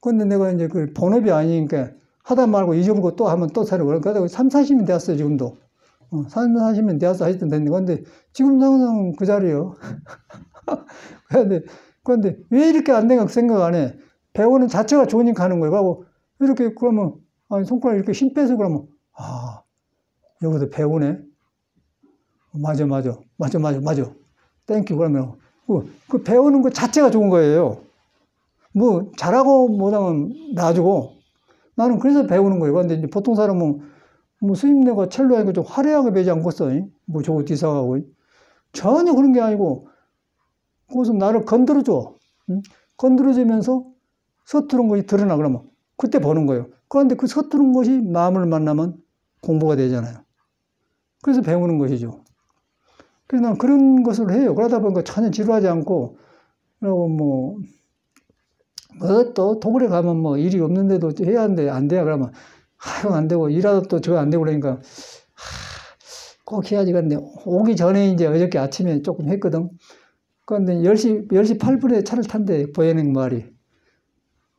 그런데 내가 이제 그 본업이 아니니까 하다 말고 잊어먹고 또 하면 또 새로. 그러니까 3, 40년 되었어요, 지금도. 3, 40년 되었어 하여튼 됐는데. 그런데 지금 항상 그 자리요. 그런데 왜 이렇게 안 된가 생각 안 해. 배우는 자체가 좋으니까 하는 거예요. 그러고 이렇게 그러면, 아니, 손가락 이렇게 힘 빼서 그러면, 여기서 배우네. 맞아. 땡큐. 그러면, 그 배우는 것 자체가 좋은 거예요. 뭐, 잘하고 못하면 놔주고, 나는 그래서 배우는 거예요. 근데 이제 보통 사람은, 뭐, 수입내가 첼로 하니까 좀 화려하게 배지 않겠어. 뭐, 저거 뒤사가고. 전혀 그런 게 아니고, 거기서 나를 건드려줘. 건드려주면서 서투른 것이 드러나, 그러면. 그때 보는 거예요. 그런데 그 서투른 것이 마음을 만나면 공부가 되잖아요. 그래서 배우는 것이죠. 그래서 난 그런 것을 해요. 그러다 보니까 전혀 지루하지 않고, 그리고 또 도굴에 가면 뭐 일이 없는데도 해야 하는데 안 돼요. 그러면, 안 되고, 일하다 또 저거 안 되고 그러니까, 꼭 해야지. 근데 오기 전에 이제 어저께 아침에 조금 했거든. 그런데 10시 8분에 차를 탄대, 보혜능 말이.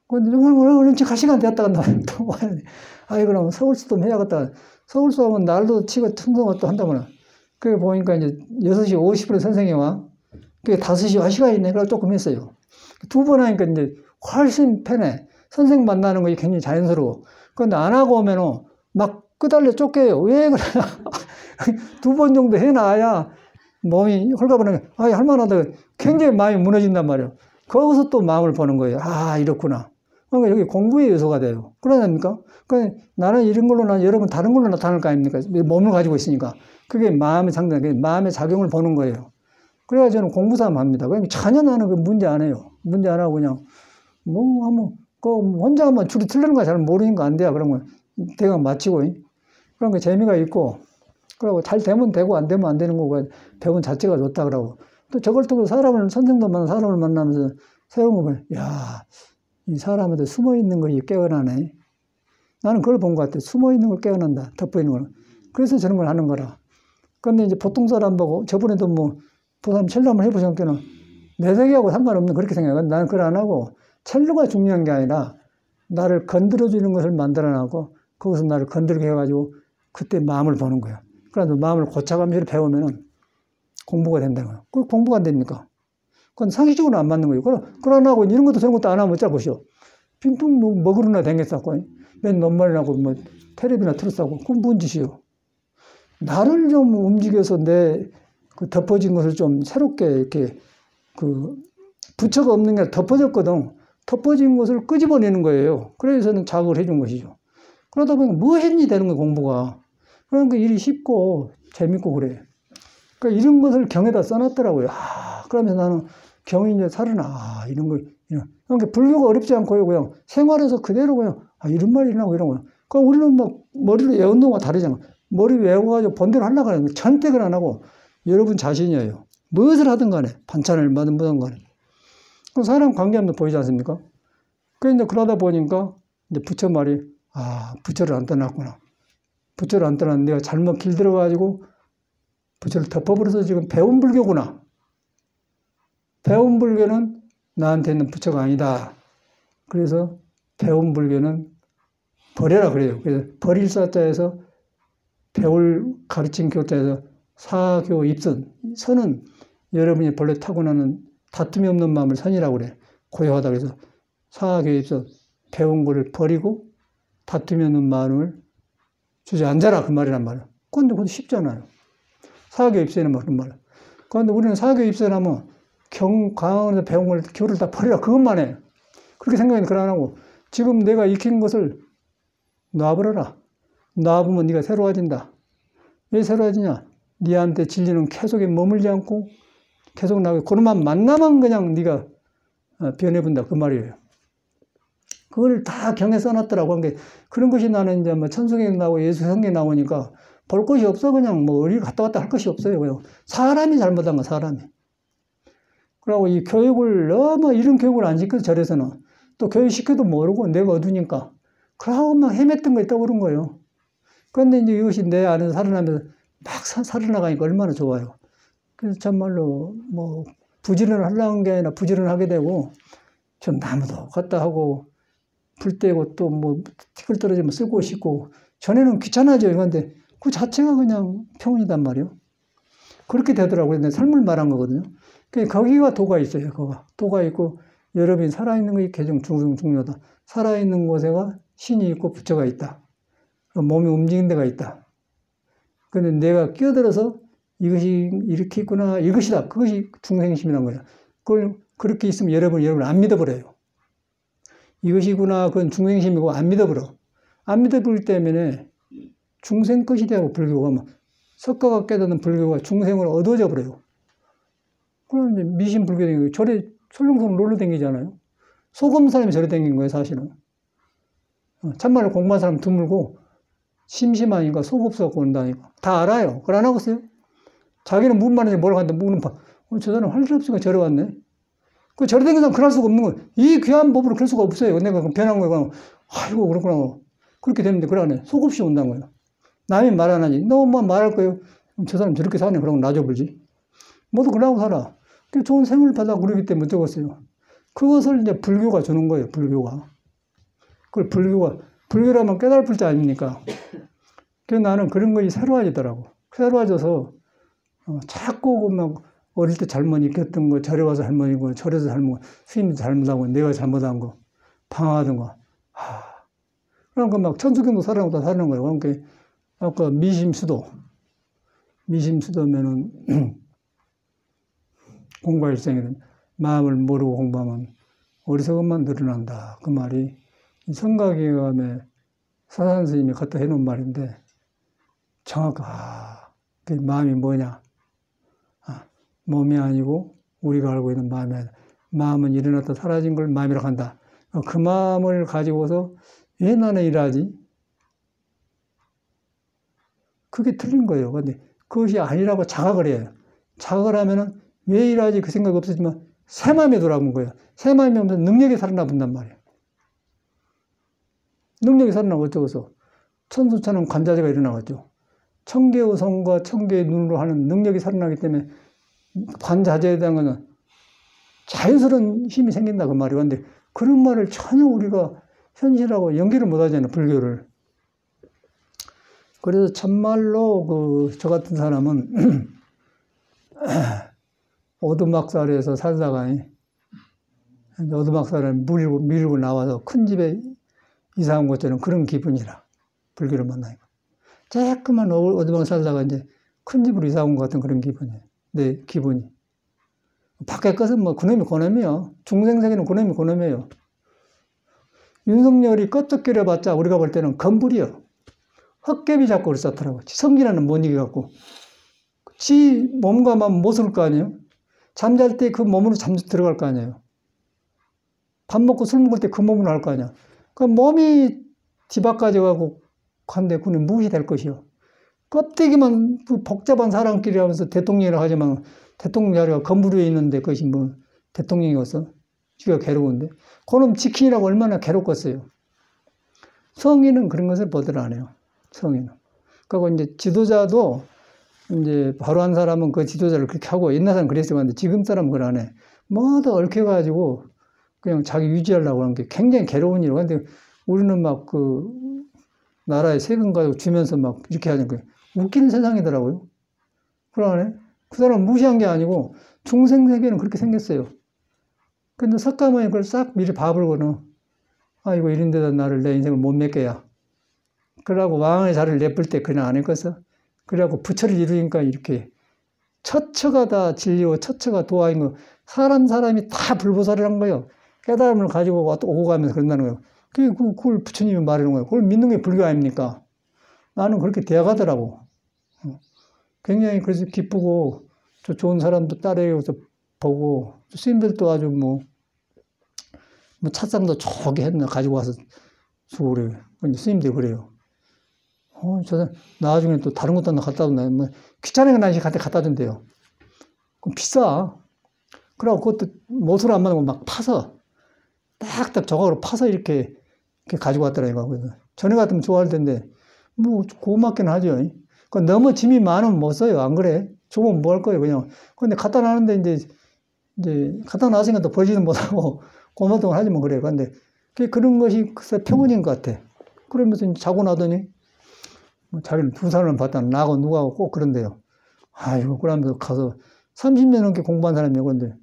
근데 오늘 갈 시간 되었다 간다. 또 와야 돼. 그럼 서울수도 해야겠다. 서울수 하면 날도 치고 충성을 또 한다면. 그게 보니까 이제 6시 50분에 선생님이 와. 그게 5시 할 시간이 있네. 그래서 조금 했어요. 2번 하니까 이제 훨씬 편해. 선생 만나는 것이 굉장히 자연스러워. 그런데 안 하고 오면은 막 끄달려 쫓겨요. 왜 그래? 2번 정도 해놔야 몸이 홀가분하게, 할만하다. 굉장히 마음이 무너진단 말이에요. 거기서 또 마음을 보는 거예요. 이렇구나. 그러니까 여기 공부의 요소가 돼요. 그러니까 나는 이런 걸로 여러분 다른 걸로 나타날 거 아닙니까? 몸을 가지고 있으니까. 그게 마음의 상당, 마음의 작용을 보는 거예요. 그래야 저는 공부 삼아 합니다. 그러니까 전혀 나는 그 문제 안 해요. 문제 안 하고 그냥, 혼자 하면 줄이 틀리는 거 잘 모르니까 안 돼요. 그런 거 대강 맞히고. 그런 거 재미가 있고, 그리고 잘 되면 되고 안 되면 안 되는 거고, 배운 자체가 좋다 그러고. 또 저걸 통해서 선생도 만나 사람을 만나면서 새로운 거 보면, 이 사람한테 숨어 있는 것이 깨어나네. 나는 그걸 본 것 같아. 숨어 있는 걸 깨어난다. 덮어 있는 걸. 그래서 저런 걸 하는 거라. 그런데 이제 보통 사람 보고, 저번에도 부산 첼로 한번 해보신 때는 내 세계하고 상관없는 그렇게 생각해. 나는 그걸 안 하고, 첼로가 중요한 게 아니라, 나를 건드려주는 것을 만들어놔고, 거기서 나를 건드리게 해가지고, 그때 마음을 보는 거야. 그래서 마음을 고쳐가면서 배우면은 공부가 된다는 거예요. 그 공부가 안 됩니까? 그건 상식적으로 안 맞는 거예요. 그걸 안 하고 이런 것도 저런 것도 안 하면 어쩌 보시오. 빙뚱 먹으러나 댕겼었고, 맨 논말이라고 텔레비나 틀었었고, 그건 뭔 짓이요. 나를 좀 움직여서 내 그 덮어진 것을 좀 새롭게 이렇게 부처가 없는 게 덮어졌거든. 덮어진 것을 끄집어내는 거예요. 그래서는 자극을 해준 것이죠. 그러다 보니까 뭐 했니 되는 거예요, 공부가. 그러니까 일이 쉽고 재밌고 그래. 그러니까 이런 것을 경에다 써놨더라고요. 그러면서 나는 경이 이제 살아나. 이런 걸. 그러니까 불교가 어렵지 않고요. 그냥 생활에서 그대로 그냥, 이런 말이 나고 이런 거야. 그러니까 우리는 머리로 외운 놈과 다르잖아. 머리 외워가지고 본대로 하려고 하는 거 선택을 안 하고 여러분 자신이에요. 무엇을 하든 간에, 반찬을 뭐든 간에. 그럼 사람 관계하면 보이지 않습니까? 그러니까 그러다 보니까 이제 부처 말이, 부처를 안 떠났구나. 부처를 안 떠났는데 내가 잘못 길들여가지고 부처를 덮어버려서 지금 배운 불교구나. 배운 불교는 나한테는 부처가 아니다. 그래서 배운 불교는 버려라 그래요. 그래서 버릴 사자에서 배울 가르친 교자에서 사교 입선. 선은 여러분이 본래 타고나는 다툼이 없는 마음을 선이라고 그래. 고요하다 그래서 사교 입선. 배운 거를 버리고 다툼이 없는 마음을 주저앉아라 그 말이란 말이야. 그런데 그것도 쉽잖아요. 사교 입선은 그런 말이야. 그런데 우리는 사교 입선하면 강원에서 배운 걸 교를 다 버리라 그것만 해. 그렇게 생각하면 그걸 안 하고 지금 내가 익힌 것을 놔버려라. 놔보면 네가 새로워진다. 왜 새로워지냐? 네한테 진리는 계속에 머물지 않고 계속 나오고 그놈만 만나면 그냥 네가 변해본다 그 말이에요. 그걸 다 경에 써놨더라고. 그러니까 그런 것이 나는 이제 천성에 나오고 예수성에 나오니까 볼 것이 없어. 그냥 어디 갔다 왔다 할 것이 없어요. 그냥 사람이 잘못한 거 사람이. 그러고 이 교육을 너무 이런 교육을 안 시켜서 절에서는 또 교육시켜도 모르고 내가 어두니까 그러고 막 헤맸던 거 있다고 그런 거예요. 그런데 이제 이것이 내 안에서 살아나면서 막 살아나가니까 얼마나 좋아요. 그래서 참말로 뭐 부지런을 하려는 게 아니라 부지런을 하게 되고 좀 나무도 갖다 하고 불 떼고 또 뭐 티끌 떨어지면 쓸고 씻고 전에는 귀찮아져요. 그런데 그 자체가 그냥 평온이단 말이에요. 그렇게 되더라고요. 내 삶을 말한 거거든요. 거기가 도가 있어요. 거가 도가 있고 여러분이 살아있는 것이 가장 중요하다. 살아있는 곳에가 신이 있고 부처가 있다. 몸이 움직이는 데가 있다. 그런데 내가 끼어들어서 이것이 이렇게 있구나, 이것이다. 그것이 중생심이란 거예요. 그걸 그렇게 있으면 여러분 안 믿어버려요. 이것이구나, 그건 중생심이고 안 믿어버려. 안 믿어버리기 때문에 중생 것이 되고 불교가 막 석가가 깨닫는 불교가 중생으로 어두워져 버려요. 그럼 이제 미신 불교되는 절에 설렁설렁 놀러 다니잖아요. 속은 사람이 절에 다닌 거예요, 사실은. 참말로 공부한 사람 드물고 심심하니까 속 없어갖고 온다니까. 다 알아요. 그걸 안 하겠어요? 자기는 문 많은데 뭘 하는데 문은 봐. 저 사람 할 일 없으니까 절에 왔네. 그 절에 다니는 사람 그럴 수가 없는 거예요. 이 귀한 법으로 그럴 수가 없어요. 내가 변한 거예요. 아이고, 그렇구나. 그렇게 되는데 그걸 안 해. 속 없이 온다는 거예요. 남이 말 안 하지. 너만 말할 거예요. 저 사람 저렇게 사네. 그러고 놔줘버리지. 모두 그러고 살아. 좋은 생을 받아 그러기 때문에 어쩌겠어요. 그것을 이제 불교가 주는 거예요. 불교가. 그걸 불교라면 깨달을 자 아닙니까? 그래서 나는 그런 것이 새로워지더라고. 새로워져서 자꾸 막 어릴 때 잘못 익혔던 거, 절에 와서 잘못이고, 절에서 잘못, 스님도 잘못하고, 내가 잘못한 거, 방황하던 거. 그러니까 막 천수경도 살아나고 다 살아난 거예요. 그러니까 아까 미심수도면은 공부가 일생이든 마음을 모르고 공부하면 어리석음만 늘어난다. 그 말이 성가기감에 사산 스님이 갖다 해놓은 말인데 정확하. 그 마음이 뭐냐? 몸이 아니고 우리가 알고 있는 마음이 아니라 마음은 일어났다 사라진 걸 마음이라고 한다. 그 마음을 가지고서 왜 나는 일하지? 그게 틀린 거예요. 근데 그것이 아니라고 자각을 해요. 자각을 하면은 왜 일하지? 그 생각이 없어지만 새 마음이 돌아온 거예요. 새 마음이 오면서 능력이 살아나 본단 말이에요. 능력이 살아나고 어쩌고서 천수처럼 관자재가 일어나겠죠. 천개의 손과 천개의 눈으로 하는 능력이 살아나기 때문에 관자재에 대한 거는 자연스러운 힘이 생긴다 그 말이에요. 근데 그런 말을 전혀 우리가 현실하고 연결을 못 하잖아요. 불교를. 그래서 참말로 저 같은 사람은 오두막살에서 살다가 오두막살을 밀고 나와서 큰 집에 이사 온 것처럼 그런 기분이라 불교를 만나니까 조그만 오두막 살다가 이제 큰 집으로 이사 온 것 같은 그런 기분이에요. 내 기분이. 밖에 것은 뭐 그놈이 그놈이요. 중생세계는 그놈이 그놈이에요. 윤석열이 껍적거려봤자 우리가 볼 때는 건불이요. 헛개비 잡고 그랬었더라고. 성질하는 못 이겨갖고. 지 몸과 마음 못 쓸 거 아니에요? 잠잘 때 그 몸으로 들어갈 거 아니에요? 밥 먹고 술 먹을 때 그 몸으로 할 거 아니야? 그 몸이 뒤바까지 가고 간데 그는 무엇이 될 것이요? 껍데기만 그 복잡한 사람끼리 하면서 대통령이라고 하지만 대통령 자리가 건물 위에 있는데 그것이 뭐 대통령이었어? 지가 괴로운데? 그놈 지키느라고 얼마나 괴롭겠어요? 성인은 그런 것을 보들 안 해요. 성인은. 그리고 이제 지도자도 이제 바로 한 사람은 그 지도자를 그렇게 하고 옛날 사람은 그랬을 건데 지금 사람은 그걸 안 해. 모두 얽혀가지고 그냥 자기 유지하려고 하는 게 굉장히 괴로운 일이에요. 근데 우리는 막 나라에 세금 가지고 주면서 막 이렇게 하는 거예요. 웃기는 세상이더라고요. 그러네. 그 사람 무시한 게 아니고 중생세계는 그렇게 생겼어요. 근데 석가모니 그걸 싹 미리 봐버리고는 아이고 이런 데다 나를 내 인생을 못 맡겨야. 그러고 왕의 자리를 내쁠 때 그냥 안 했겠어? 그래갖고 부처를 이루니까 이렇게 처처가 다 진리고 처처가 도화인 거 사람이 다 불보살을 한 거예요. 깨달음을 가지고 오고 가면서 그런다는 거예요. 그걸 부처님이 말하는 거예요. 그걸 믿는 게 불교 아닙니까? 나는 그렇게 되어가더라고. 굉장히 그래서 기쁘고 저 좋은 사람도 따라해서 보고 스님들도 아주 뭐 찻상도 저기 했나 가지고 와서 주고 그래요. 스님들이 그래요. 저 사람 나중에 또 다른 것도 하나 갖다 준다. 뭐 귀찮은 건 아니지 갖다 준대요. 그럼 비싸. 그러고 그것도 못으로 안 만들고 막 파서, 딱딱 조각으로 파서 이렇게 가지고 왔더라고요. 전에 같으면 좋아할 텐데, 뭐, 고맙긴 하죠. 그 너무 짐이 많으면 못 써요. 안 그래? 죽으면 뭐 할 거예요, 그냥. 근데 갖다 놨는데, 이제, 갖다 놨으니까 또 버리지도 못하고, 고맙다고 하지만 그래요. 근데, 그런 것이 글쎄 평온인 것 같아. 그러면서 자고 나더니, 뭐 자기는 두 사람을 봤다 나하고 누구하고 꼭 그런데요. 아이고, 그러면서 가서 30년 넘게 공부한 사람이요. 근데,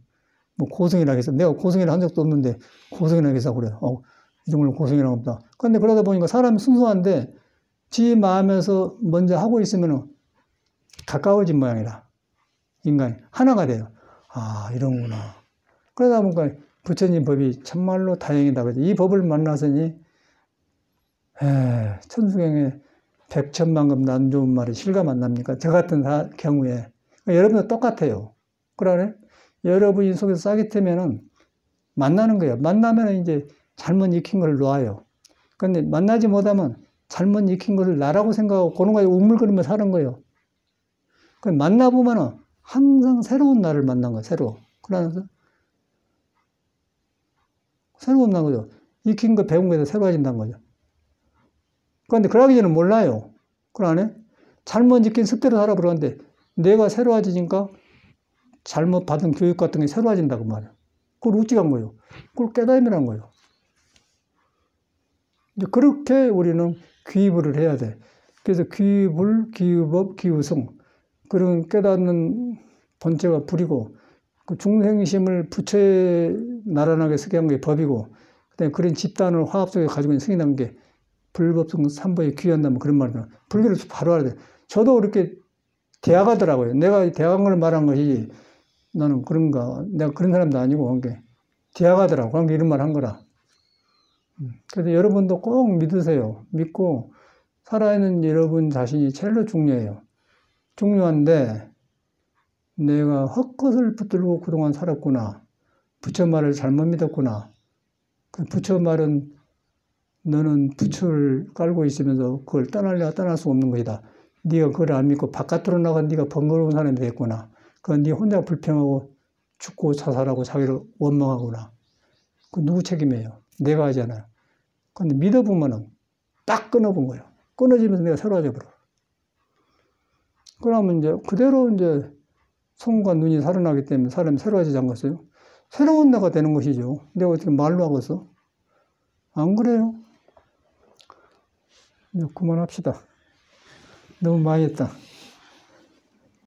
뭐 고생이라 해서, 내가 고생이라 한 적도 없는데, 고생이라 해서 그래. 이 정도는 고생이라 없다. 근데 그러다 보니까 사람이 순수한데, 지 마음에서 먼저 하고 있으면 가까워진 모양이라. 인간이. 하나가 돼요. 아, 이런구나. 그러다 보니까 부처님 법이 참말로 다행이다. 이 법을 만나서니, 천수경에 백천만금 난 좋은 말이 실감 안 납니까? 저 같은 경우에. 여러분도 똑같아요. 그러네? 여러분 인속에서 싹이 트면은 만나는 거예요. 만나면 이제 잘못 익힌 걸 놓아요. 근데 만나지 못하면 잘못 익힌 것을 나라고 생각하고 그런 거에 우물거리며 사는 거예요. 만나보면은 항상 새로운 나를 만난 거예요. 그러면서 새로운 난 거죠. 익힌 거 배운 거에서 새로워진다는 거죠. 그런데 그러기 전에 몰라요. 그러네? 잘못 익힌 습대로 살아버렸는데 내가 새로워지니까 잘못 받은 교육 같은 게 새로워진다고 말이에요. 그걸 우직한 거예요. 그걸 깨달음이란 거예요. 이제 그렇게 우리는 귀불을 해야 돼. 그래서 귀불, 귀법, 귀우성. 그런 깨닫는 본체가 불이고, 그 중생심을 부처에 나란하게 서게 한 게 법이고, 그다음에 그런 집단을 화합 속에 가지고 있는 승인한 게 불법성 삼보에 귀한다면 그런 말이잖아. 불교를 바로 알아야 돼. 저도 그렇게 대학하더라고요. 내가 대학한 걸 말한 것이 나는 그런가. 내가 그런 사람도 아니고, 그게 대학하더라고. 그런 게 이런 말 한 거라. 그래서 여러분도 꼭 믿으세요. 믿고 살아있는 여러분 자신이 제일로 중요해요. 중요한데 내가 헛것을 붙들고 그동안 살았구나. 부처 말을 잘못 믿었구나. 그 부처 말은 너는 부처를 깔고 있으면서 그걸 떠날 수 없는 것이다. 네가 그걸 안 믿고 바깥으로 나가 네가 번거로운 사람이 됐구나. 그건 네 혼자 불평하고 죽고 자살하고 자기를 원망하구나. 그 누구 책임이에요? 내가 하잖아요. 근데 믿어보면은 딱 끊어본 거예요. 끊어지면서 내가 새로워져 버려. 그러면 이제 그대로 이제 손과 눈이 살아나기 때문에 사람이 새로워지지 않겠어요? 새로운 내가 되는 것이죠. 내가 어떻게 말로 하겠어? 안 그래요? 이제 그만합시다. 너무 많이 했다.